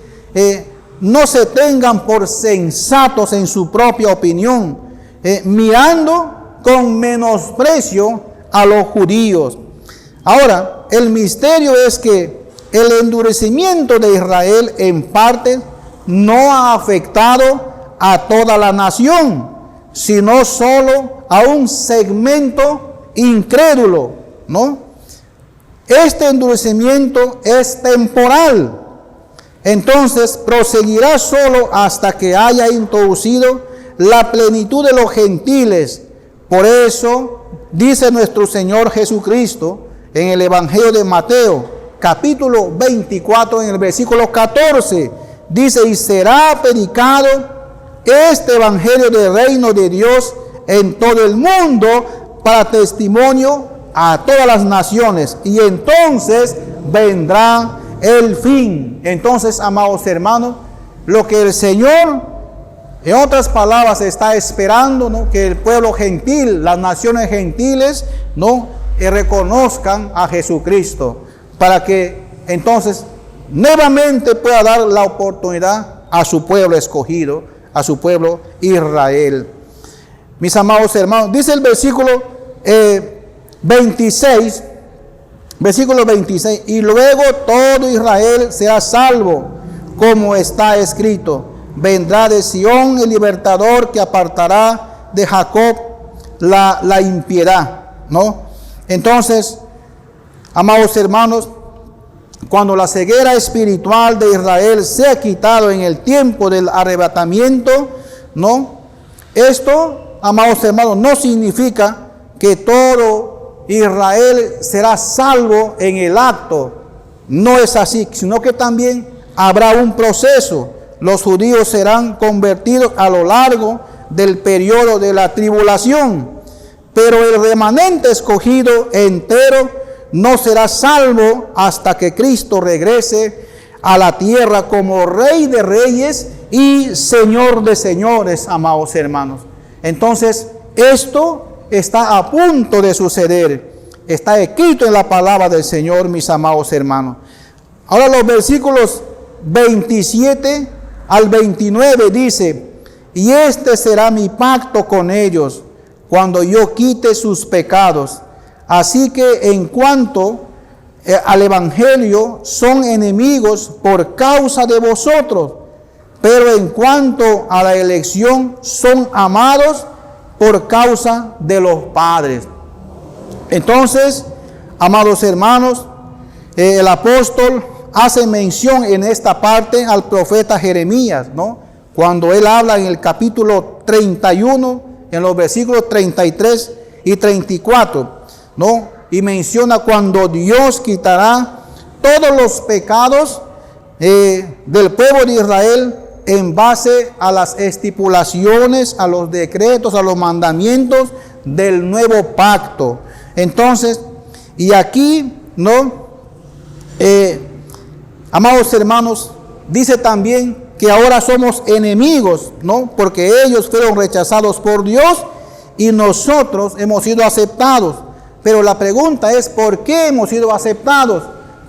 no se tengan por sensatos en su propia opinión, mirando con menosprecio a los judíos. Ahora, el misterio es que el endurecimiento de Israel en parte no ha afectado a toda la nación, sino solo a un segmento incrédulo, ¿no? Este endurecimiento es temporal. Entonces proseguirá solo hasta que haya introducido la plenitud de los gentiles. Por eso dice nuestro Señor Jesucristo en el Evangelio de Mateo, capítulo 24, en el versículo 14, dice: y será predicado este Evangelio del reino de Dios en todo el mundo para testimonio a todas las naciones, y entonces vendrá el fin. Entonces, amados hermanos, lo que el Señor, en otras palabras, está esperando, ¿no?, que el pueblo gentil, las naciones gentiles, ¿no?, reconozcan a Jesucristo, para que entonces nuevamente pueda dar la oportunidad a su pueblo escogido, a su pueblo Israel. Mis amados hermanos, dice el versículo 26, y luego todo Israel será salvo, como está escrito: vendrá de Sión el libertador que apartará de Jacob la impiedad, ¿no? Entonces, amados hermanos, cuando la ceguera espiritual de Israel se ha quitado en el tiempo del arrebatamiento, ¿no?, esto, amados hermanos, no significa que todo Israel será salvo en el acto. No es así, sino que también habrá un proceso. Los judíos serán convertidos a lo largo del periodo de la tribulación, pero el remanente escogido entero no será salvo hasta que Cristo regrese a la tierra como Rey de Reyes y Señor de Señores, amados hermanos. Entonces, esto está a punto de suceder. Está escrito en la palabra del Señor, mis amados hermanos. Ahora los versículos 27 al 29 dice: y este será mi pacto con ellos cuando yo quite sus pecados. Así que en cuanto al Evangelio, son enemigos por causa de vosotros, pero en cuanto a la elección, son amados por causa de los padres. Entonces, amados hermanos, el apóstol hace mención en esta parte al profeta Jeremías, ¿no?, cuando él habla en el capítulo 31, en los versículos 33 y 34, ¿no?, y menciona cuando Dios quitará todos los pecados del pueblo de Israel en base a las estipulaciones, a los decretos, a los mandamientos del nuevo pacto. Entonces, y aquí, ¿no?, amados hermanos, dice también que ahora somos enemigos, ¿no?, porque ellos fueron rechazados por Dios y nosotros hemos sido aceptados. Pero la pregunta es, ¿por qué hemos sido aceptados?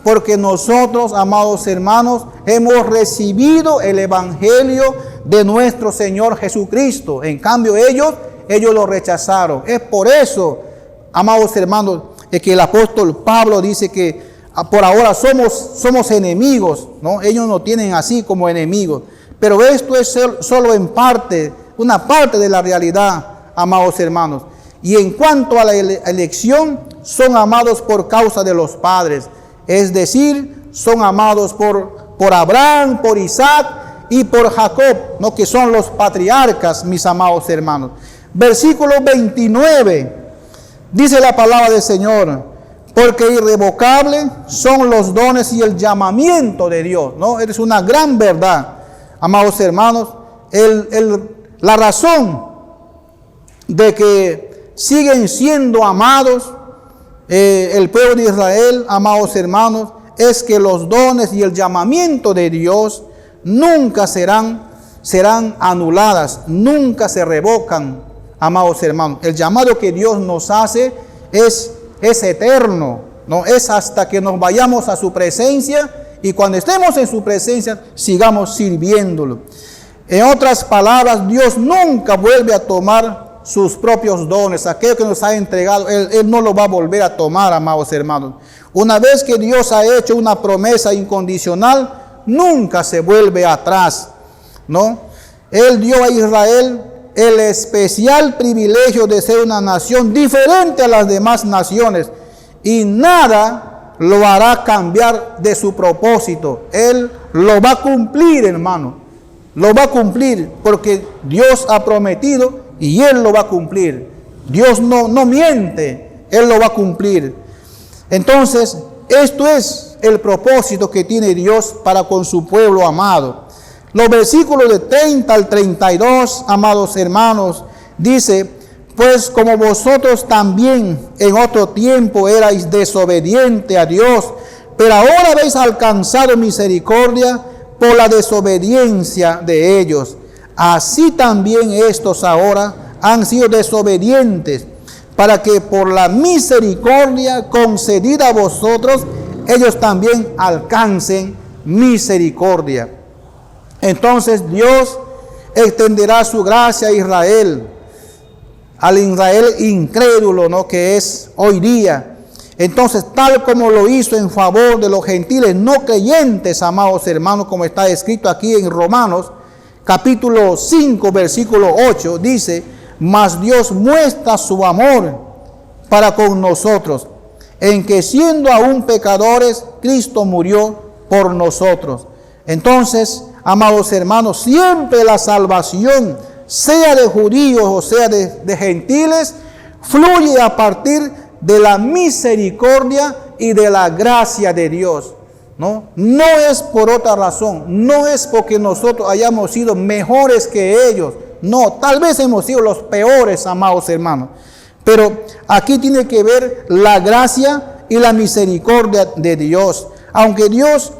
Porque nosotros, amados hermanos, hemos recibido el Evangelio de nuestro Señor Jesucristo. En cambio, ellos lo rechazaron. Es por eso, amados hermanos, que el apóstol Pablo dice que por ahora somos enemigos, ¿no? Ellos nos tienen así como enemigos. Pero esto es solo en parte, una parte de la realidad, amados hermanos. Y en cuanto a la elección, son amados por causa de los padres. Es decir, son amados por Abraham, por Isaac y por Jacob, ¿no?, que son los patriarcas, mis amados hermanos. Versículo 29, dice la palabra del Señor: porque irrevocables son los dones y el llamamiento de Dios, ¿no? Es una gran verdad, amados hermanos. La razón de que siguen siendo amados el pueblo de Israel, amados hermanos, es que los dones y el llamamiento de Dios nunca serán anuladas, nunca se revocan, amados hermanos. El llamado que Dios nos hace es eterno, no es hasta que nos vayamos a su presencia, y cuando estemos en su presencia sigamos sirviéndolo. En otras palabras, Dios nunca vuelve a tomar sus propios dones, aquello que nos ha entregado, Él no lo va a volver a tomar, amados hermanos. Una vez que Dios ha hecho una promesa incondicional, nunca se vuelve atrás, ¿no? Él dio a Israel el especial privilegio de ser una nación diferente a las demás naciones, y nada lo hará cambiar de su propósito. Él lo va a cumplir, hermano. Lo va a cumplir porque Dios ha prometido y Él lo va a cumplir. Dios no miente, Él lo va a cumplir. Entonces, esto es el propósito que tiene Dios para con su pueblo amado. Los versículos de 30 al 32, amados hermanos, dice: pues como vosotros también en otro tiempo erais desobedientes a Dios, pero ahora habéis alcanzado misericordia por la desobediencia de ellos, así también estos ahora han sido desobedientes, para que por la misericordia concedida a vosotros, ellos también alcancen misericordia. Entonces Dios extenderá su gracia a Israel, al Israel incrédulo, ¿no?, que es hoy día. Entonces, tal como lo hizo en favor de los gentiles no creyentes, amados hermanos, como está escrito aquí en Romanos, capítulo 5, versículo 8, dice: mas Dios muestra su amor para con nosotros, en que siendo aún pecadores, Cristo murió por nosotros. Entonces, amados hermanos, siempre la salvación, sea de judíos o sea de gentiles, fluye a partir de la misericordia y de la gracia de Dios. No es por otra razón, no es porque nosotros hayamos sido mejores que ellos. No, tal vez hemos sido los peores, amados hermanos. Pero aquí tiene que ver la gracia y la misericordia de Dios. Aunque Dios,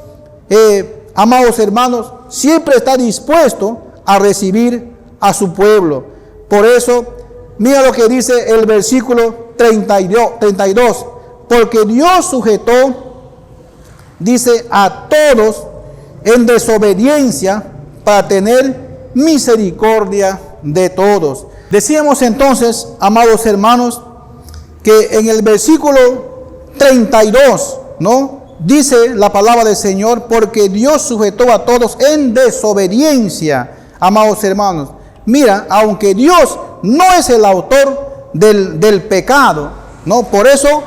amados hermanos, siempre está dispuesto a recibir a su pueblo. Por eso, mira lo que dice el versículo 32. Porque Dios sujetó, dice, a todos en desobediencia para tener misericordia de todos. Decíamos entonces, amados hermanos, que en el versículo 32, ¿no?, dice la palabra del Señor: porque Dios sujetó a todos en desobediencia. Amados hermanos, mira, aunque Dios no es el autor del pecado, ¿no? Por eso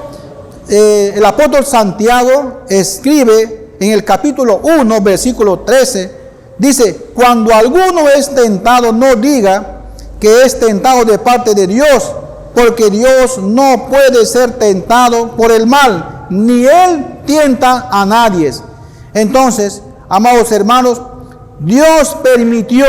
el apóstol Santiago escribe en el capítulo 1, versículo 13, dice: cuando alguno es tentado, no diga que es tentado de parte de Dios, porque Dios no puede ser tentado por el mal, ni Él tienta a nadie. Entonces, amados hermanos, Dios permitió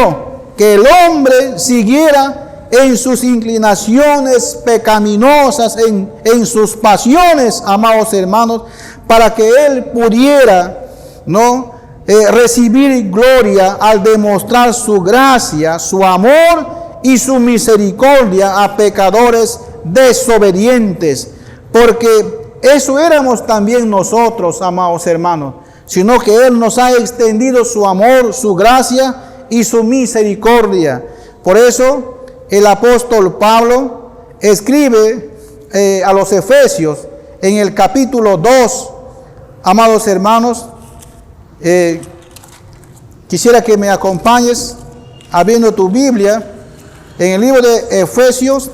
que el hombre siguiera en sus inclinaciones pecaminosas, en sus pasiones, amados hermanos, para que Él pudiera, ¿no?, recibir gloria al demostrar su gracia, su amor y su misericordia a pecadores desobedientes. Porque eso éramos también nosotros, amados hermanos, sino que Él nos ha extendido su amor, su gracia y su misericordia. Por eso el apóstol Pablo escribe a los Efesios en el capítulo 2, amados hermanos, quisiera que me acompañes abriendo tu Biblia en el libro de Efesios,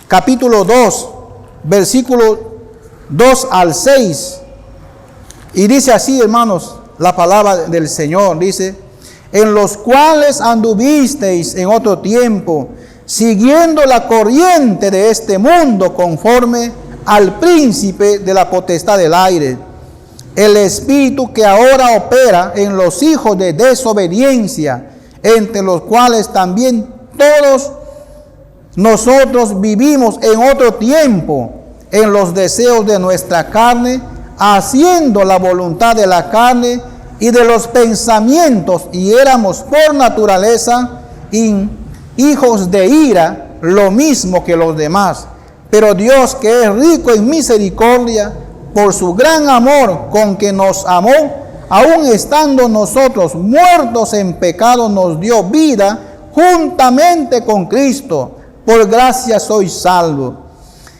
capítulo 2, versículo 2 al 6. Y dice así, hermanos, la palabra del Señor, dice: en los cuales anduvisteis en otro tiempo, siguiendo la corriente de este mundo, conforme al príncipe de la potestad del aire, el espíritu que ahora opera en los hijos de desobediencia, entre los cuales también todos nosotros vivimos en otro tiempo, en los deseos de nuestra carne, haciendo la voluntad de la carne y de los pensamientos, y éramos por naturaleza hijos de ira, lo mismo que los demás. Pero Dios, que es rico en misericordia, por su gran amor con que nos amó, aun estando nosotros muertos en pecado, nos dio vida juntamente con Cristo. Por gracia sois salvos.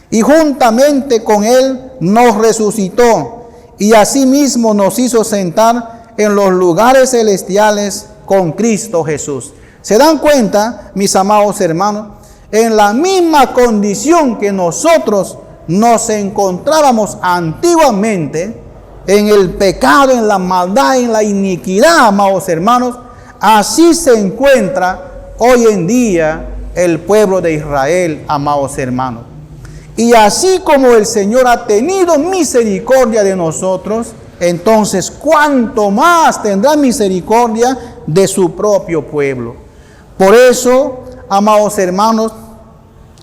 Y juntamente con Él nos resucitó, y asimismo nos hizo sentar en los lugares celestiales con Cristo Jesús. ¿Se dan cuenta, mis amados hermanos? En la misma condición que nosotros nos encontrábamos antiguamente en el pecado, en la maldad, en la iniquidad, amados hermanos, así se encuentra hoy en día el pueblo de Israel, amados hermanos. Y así como el Señor ha tenido misericordia de nosotros, entonces cuánto más tendrá misericordia de su propio pueblo. Por eso, amados hermanos,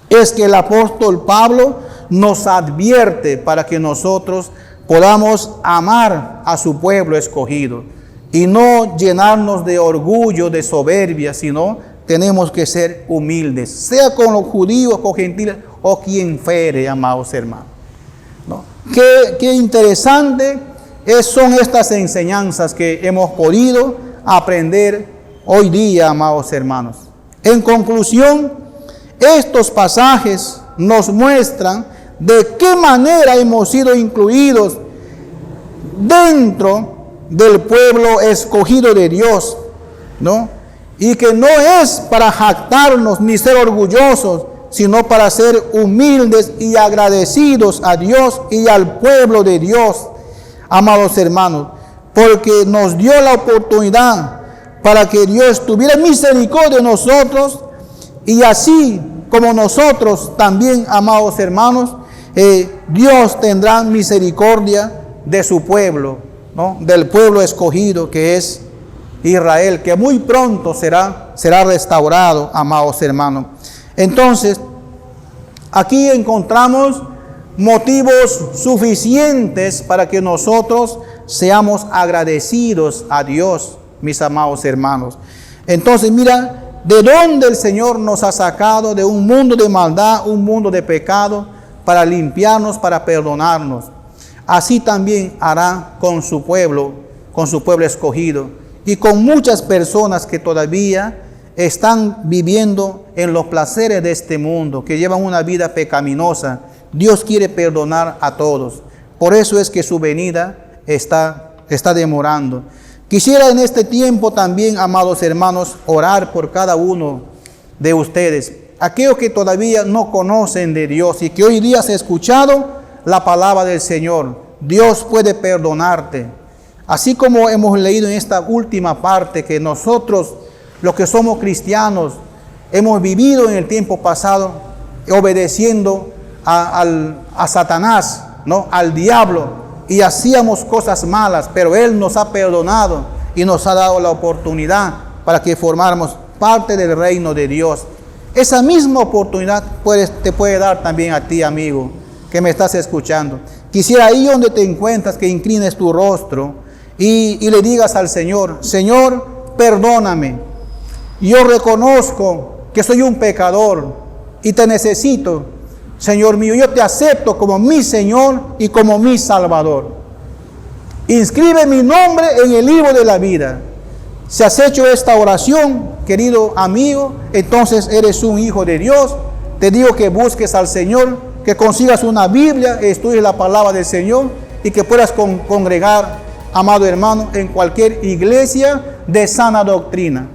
es que el apóstol Pablo nos advierte para que nosotros podamos amar a su pueblo escogido y no llenarnos de orgullo, de soberbia, sino tenemos que ser humildes, sea con los judíos, con gentiles o quien fuere, amados hermanos. ¿No? Qué interesante son estas enseñanzas que hemos podido aprender hoy día, amados hermanos. En conclusión, estos pasajes nos muestran de qué manera hemos sido incluidos dentro del pueblo escogido de Dios, ¿no? Y que no es para jactarnos ni ser orgullosos, sino para ser humildes y agradecidos a Dios y al pueblo de Dios, amados hermanos, porque nos dio la oportunidad para que Dios tuviera misericordia de nosotros, y así como nosotros también, amados hermanos, Dios tendrá misericordia de su pueblo, ¿no? Del pueblo escogido que es Israel, que muy pronto será restaurado, amados hermanos. Entonces, aquí encontramos motivos suficientes para que nosotros seamos agradecidos a Dios, mis amados hermanos. Entonces, mira, de dónde el Señor nos ha sacado, de un mundo de maldad, un mundo de pecado, para limpiarnos, para perdonarnos. Así también hará con su pueblo escogido, y con muchas personas que todavía están viviendo en los placeres de este mundo, que llevan una vida pecaminosa. Dios quiere perdonar a todos. Por eso es que su venida está demorando. Quisiera en este tiempo también, amados hermanos, orar por cada uno de ustedes, aquellos que todavía no conocen de Dios y que hoy día has escuchado la palabra del Señor. Dios puede perdonarte. Así como hemos leído en esta última parte que nosotros, los que somos cristianos, hemos vivido en el tiempo pasado obedeciendo a Satanás, ¿no? Al diablo, y hacíamos cosas malas, pero Él nos ha perdonado y nos ha dado la oportunidad para que formáramos parte del reino de Dios. Esa misma oportunidad te puede dar también a ti, amigo, que me estás escuchando. Quisiera ahí donde te encuentras que inclines tu rostro y le digas al Señor: Señor, perdóname. Yo reconozco que soy un pecador y te necesito. Señor mío, yo te acepto como mi Señor y como mi Salvador. Inscribe mi nombre en el libro de la vida. Si has hecho esta oración, querido amigo, entonces eres un hijo de Dios. Te digo que busques al Señor, que consigas una Biblia, estudies la palabra del Señor y que puedas congregar, amado hermano, en cualquier iglesia de sana doctrina.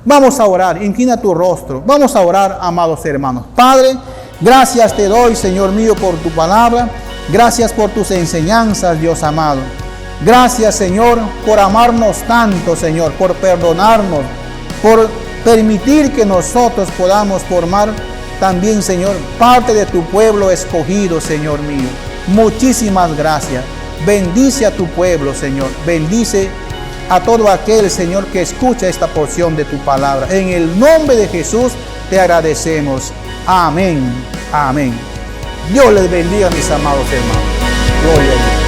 Vamos a orar, inclina tu rostro. Vamos a orar, amados hermanos. Padre, gracias te doy, Señor mío, por tu palabra. Gracias por tus enseñanzas, Dios amado. Gracias, Señor, por amarnos tanto, Señor, por perdonarnos, por permitir que nosotros podamos formar también, Señor, parte de tu pueblo escogido, Señor mío. Muchísimas gracias. Bendice a tu pueblo, Señor. Bendice a todo aquel, Señor, que escucha esta porción de tu palabra. En el nombre de Jesús te agradecemos. Amén. Amén. Dios les bendiga, mis amados hermanos. Gloria a Dios.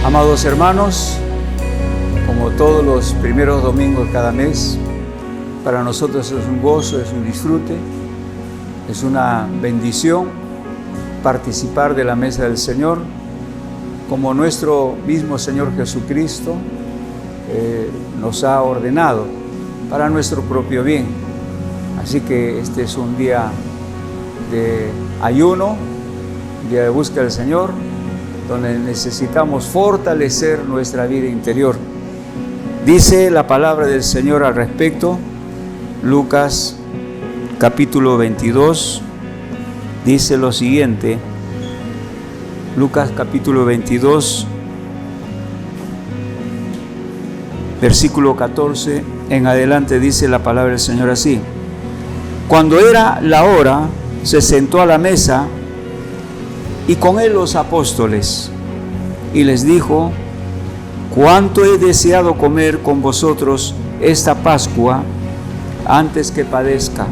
Amados hermanos, como todos los primeros domingos de cada mes, para nosotros es un gozo, es un disfrute, es una bendición participar de la mesa del Señor, como nuestro mismo Señor Jesucristo nos ha ordenado para nuestro propio bien. Así que este es un día de ayuno, un día de búsqueda del Señor, donde necesitamos fortalecer nuestra vida interior. Dice la palabra del Señor al respecto, Lucas capítulo 22, dice lo siguiente. Lucas capítulo 22, versículo 14 en adelante, dice la palabra del Señor así: cuando era la hora, se sentó a la mesa y con él los apóstoles, y les dijo: cuánto he deseado comer con vosotros esta Pascua antes que padezca,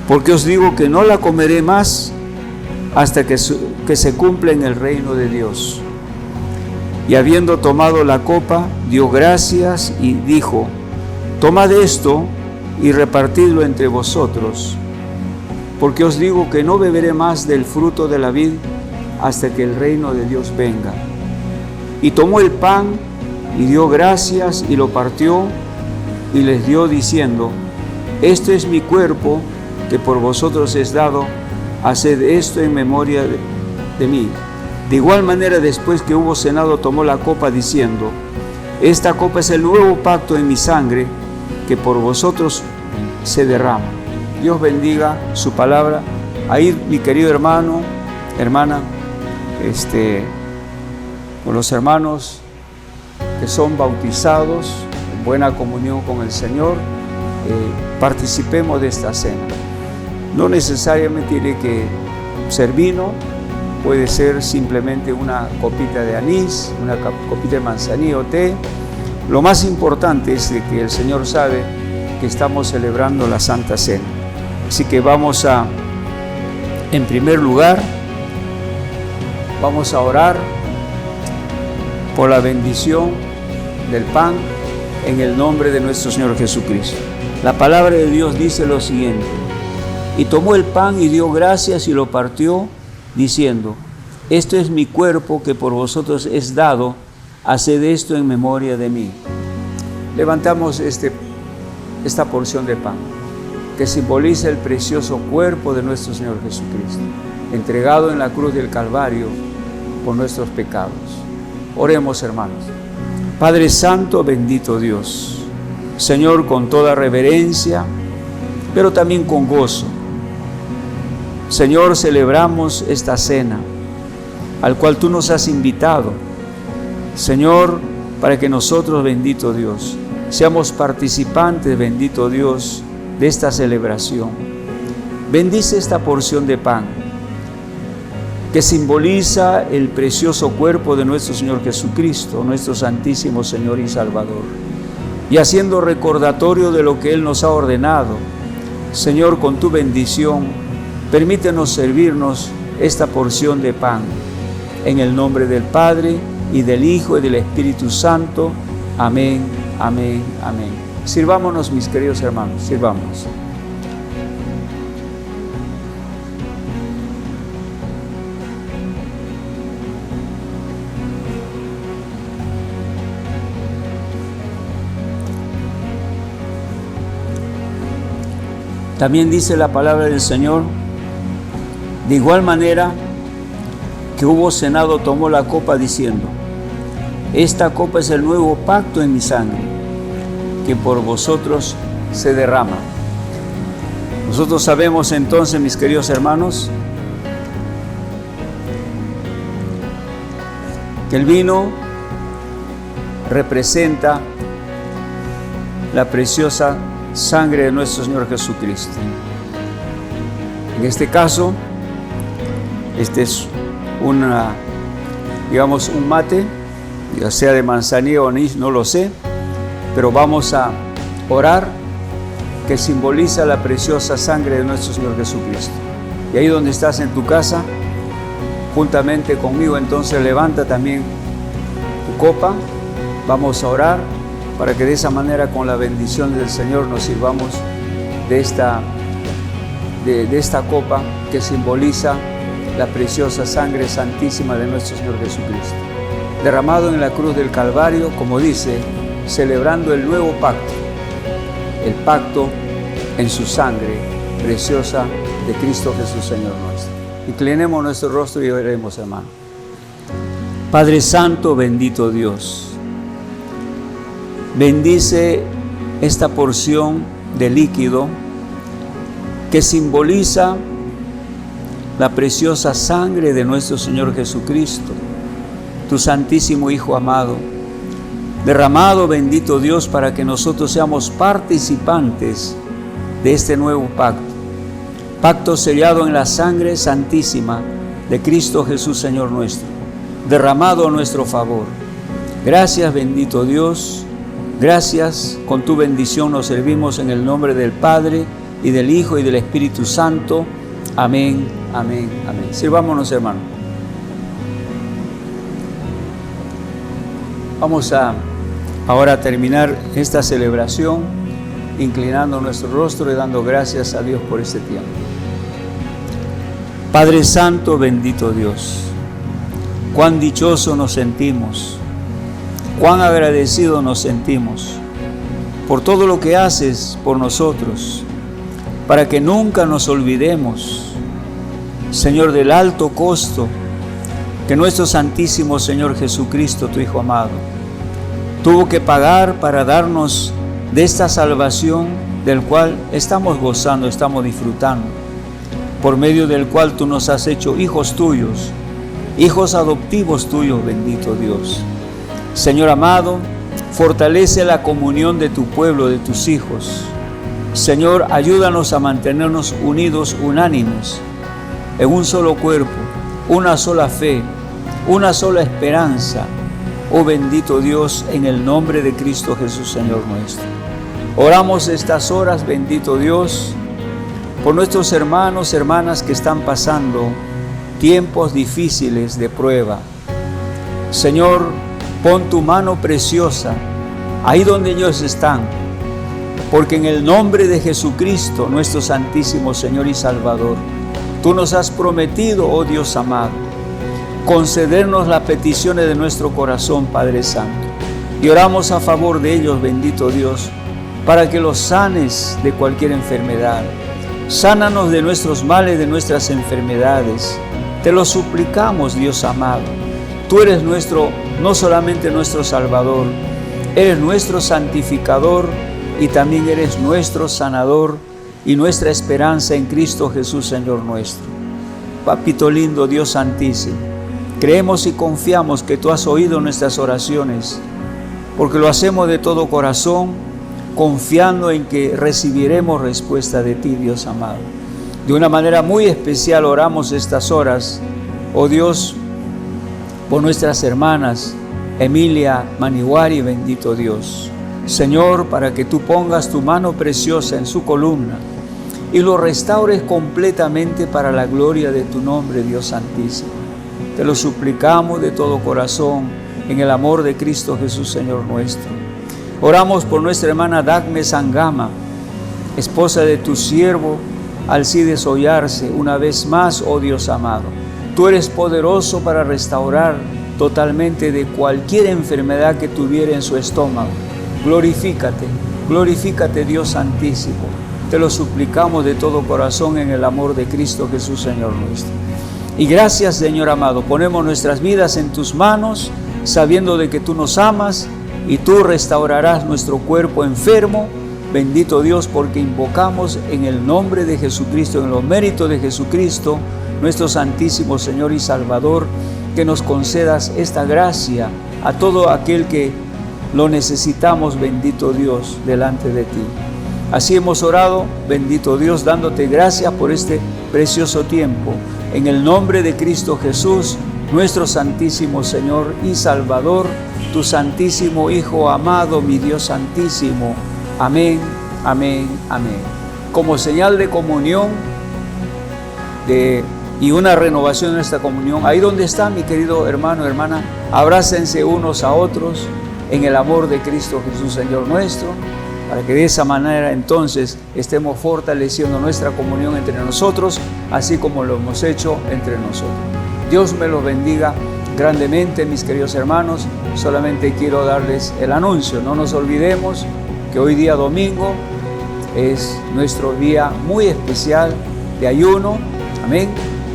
porque os digo que no la comeré más hasta que se cumpla en el reino de Dios. Y habiendo tomado la copa, dio gracias y dijo: tomad esto y repartidlo entre vosotros, porque os digo que no beberé más del fruto de la vid hasta que el reino de Dios venga. Y tomó el pan y dio gracias y lo partió y les dio diciendo: esto es mi cuerpo que por vosotros es dado, haced esto en memoria de mí. De igual manera, después que hubo cenado, tomó la copa diciendo: esta copa es el nuevo pacto en mi sangre, que por vosotros se derrama. Dios bendiga su palabra. Ahí, mi querido hermano, hermana, con los hermanos que son bautizados en buena comunión con el Señor, participemos de esta cena. No necesariamente tiene que ser vino, puede ser simplemente una copita de anís, una copita de manzanilla o té. Lo más importante es de que el Señor sabe que estamos celebrando la Santa Cena. Así que en primer lugar, vamos a orar por la bendición del pan en el nombre de nuestro Señor Jesucristo. La palabra de Dios dice lo siguiente: y tomó el pan y dio gracias y lo partió, diciendo: esto es mi cuerpo que por vosotros es dado, haced esto en memoria de mí. Levantamos esta porción de pan, que simboliza el precioso cuerpo de nuestro Señor Jesucristo, entregado en la cruz del Calvario por nuestros pecados. Oremos, hermanos. Padre Santo, bendito Dios, Señor, con toda reverencia, pero también con gozo, Señor, celebramos esta cena, al cual tú nos has invitado, Señor, para que nosotros, bendito Dios, seamos participantes, bendito Dios, de esta celebración. Bendice esta porción de pan, que simboliza el precioso cuerpo de nuestro Señor Jesucristo, nuestro Santísimo Señor y Salvador, y haciendo recordatorio de lo que Él nos ha ordenado. Señor, con tu bendición, permítenos servirnos esta porción de pan, en el nombre del Padre, y del Hijo, y del Espíritu Santo. Amén, amén, amén. Sirvámonos, mis queridos hermanos, sirvámonos. También dice la palabra del Señor: de igual manera que hubo cenado, tomó la copa diciendo: esta copa es el nuevo pacto en mi sangre, que por vosotros se derrama. Nosotros sabemos entonces, mis queridos hermanos, que el vino representa la preciosa sangre de nuestro Señor Jesucristo. En este caso, este es un mate, ya sea de manzanilla o anís, no lo sé, pero vamos a orar, que simboliza la preciosa sangre de nuestro Señor Jesucristo. Y ahí donde estás en tu casa, juntamente conmigo, entonces levanta también tu copa. Vamos a orar para que de esa manera, con la bendición del Señor, nos sirvamos de esta copa que simboliza la preciosa sangre santísima de nuestro Señor Jesucristo, derramado en la cruz del Calvario, como dice, celebrando el nuevo pacto, el pacto en su sangre preciosa de Cristo Jesús, Señor nuestro. Inclinemos nuestro rostro y oremos, hermano. Padre Santo, bendito Dios, bendice esta porción de líquido que simboliza la preciosa sangre de nuestro Señor Jesucristo, tu santísimo Hijo amado, derramado, bendito Dios, para que nosotros seamos participantes de este nuevo pacto. Pacto sellado en la sangre santísima de Cristo Jesús, Señor nuestro, derramado a nuestro favor. Gracias, bendito Dios. Gracias, con tu bendición nos servimos en el nombre del Padre, y del Hijo, y del Espíritu Santo. Amén, amén, amén. Sirvámonos, hermanos. Vamos a ahora terminar esta celebración inclinando nuestro rostro y dando gracias a Dios por este tiempo. Padre Santo, bendito Dios, cuán dichoso nos sentimos, cuán agradecidos nos sentimos por todo lo que haces por nosotros, para que nunca nos olvidemos, Señor, del alto costo que nuestro Santísimo Señor Jesucristo, tu Hijo amado, tuvo que pagar para darnos de esta salvación del cual estamos gozando, estamos disfrutando, por medio del cual tú nos has hecho hijos tuyos, hijos adoptivos tuyos, bendito Dios. Señor amado, fortalece la comunión de tu pueblo, de tus hijos. Señor, ayúdanos a mantenernos unidos, unánimes, en un solo cuerpo, una sola fe, una sola esperanza. Oh bendito Dios, en el nombre de Cristo Jesús, Señor nuestro. Oramos estas horas, bendito Dios, por nuestros hermanos, hermanas que están pasando tiempos difíciles de prueba. Señor, pon tu mano preciosa ahí donde ellos están, porque en el nombre de Jesucristo, nuestro Santísimo Señor y Salvador, tú nos has prometido, oh Dios amado, concedernos las peticiones de nuestro corazón, Padre Santo. Y oramos a favor de ellos, bendito Dios, para que los sanes de cualquier enfermedad. Sánanos de nuestros males, de nuestras enfermedades. Te lo suplicamos, Dios amado. Tú eres nuestro, no solamente nuestro Salvador, eres nuestro santificador y también eres nuestro sanador y nuestra esperanza en Cristo Jesús, Señor nuestro. Papito lindo, Dios santísimo, creemos y confiamos que tú has oído nuestras oraciones, porque lo hacemos de todo corazón, confiando en que recibiremos respuesta de ti, Dios amado. De una manera muy especial oramos estas horas, oh Dios, por nuestras hermanas Emilia Maniguari, bendito Dios. Señor, para que tú pongas tu mano preciosa en su columna y lo restaures completamente para la gloria de tu nombre, Dios santísimo. Te lo suplicamos de todo corazón, en el amor de Cristo Jesús, Señor nuestro. Oramos por nuestra hermana Dagme Sangama, esposa de tu siervo Alcides Ollarse, una vez más, oh Dios amado. Tú eres poderoso para restaurar totalmente de cualquier enfermedad que tuviera en su estómago. Glorifícate, glorifícate, Dios santísimo. Te lo suplicamos de todo corazón en el amor de Cristo Jesús, Señor nuestro. Y gracias, Señor amado, ponemos nuestras vidas en tus manos, sabiendo de que tú nos amas y tú restaurarás nuestro cuerpo enfermo. Bendito Dios, porque invocamos en el nombre de Jesucristo, en los méritos de Jesucristo, nuestro Santísimo Señor y Salvador, que nos concedas esta gracia a todo aquel que lo necesitamos, bendito Dios, delante de ti. Así hemos orado, bendito Dios, dándote gracias por este precioso tiempo. En el nombre de Cristo Jesús, nuestro Santísimo Señor y Salvador, tu Santísimo Hijo amado, mi Dios Santísimo. Amén, amén, amén. Como señal de comunión y una renovación de nuestra comunión, ahí donde está, mi querido hermano, hermana, abrácense unos a otros en el amor de Cristo Jesús, Señor nuestro, para que de esa manera entonces estemos fortaleciendo nuestra comunión entre nosotros, así como lo hemos hecho entre nosotros. Dios me los bendiga grandemente, mis queridos hermanos. Solamente quiero darles el anuncio. No nos olvidemos que hoy día domingo es nuestro día muy especial de ayuno. Amén.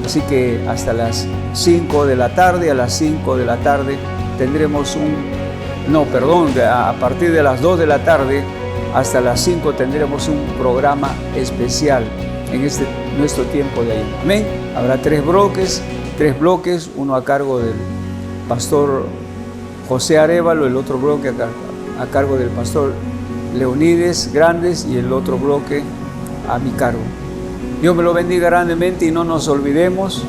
Así que hasta las 5 de la tarde, a las 5 de la tarde tendremos a partir de las 2 de la tarde hasta las 5 tendremos un programa especial. en este nuestro tiempo de ayuno. Amén. Habrá tres bloques, uno a cargo del pastor José Arévalo, el otro bloque a cargo del pastor Leonides Grandes y el otro bloque a mi cargo. Dios me lo bendiga grandemente y no nos olvidemos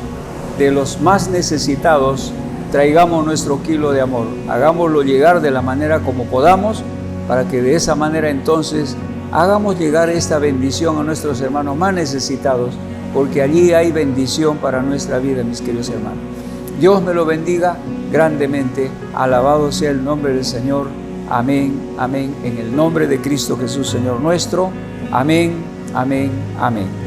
de los más necesitados. Traigamos nuestro kilo de amor, hagámoslo llegar de la manera como podamos, para que de esa manera entonces hagamos llegar esta bendición a nuestros hermanos más necesitados, porque allí hay bendición para nuestra vida, mis queridos hermanos. Dios me lo bendiga grandemente, alabado sea el nombre del Señor. Amén, amén, en el nombre de Cristo Jesús, Señor nuestro. Amén, amén, amén.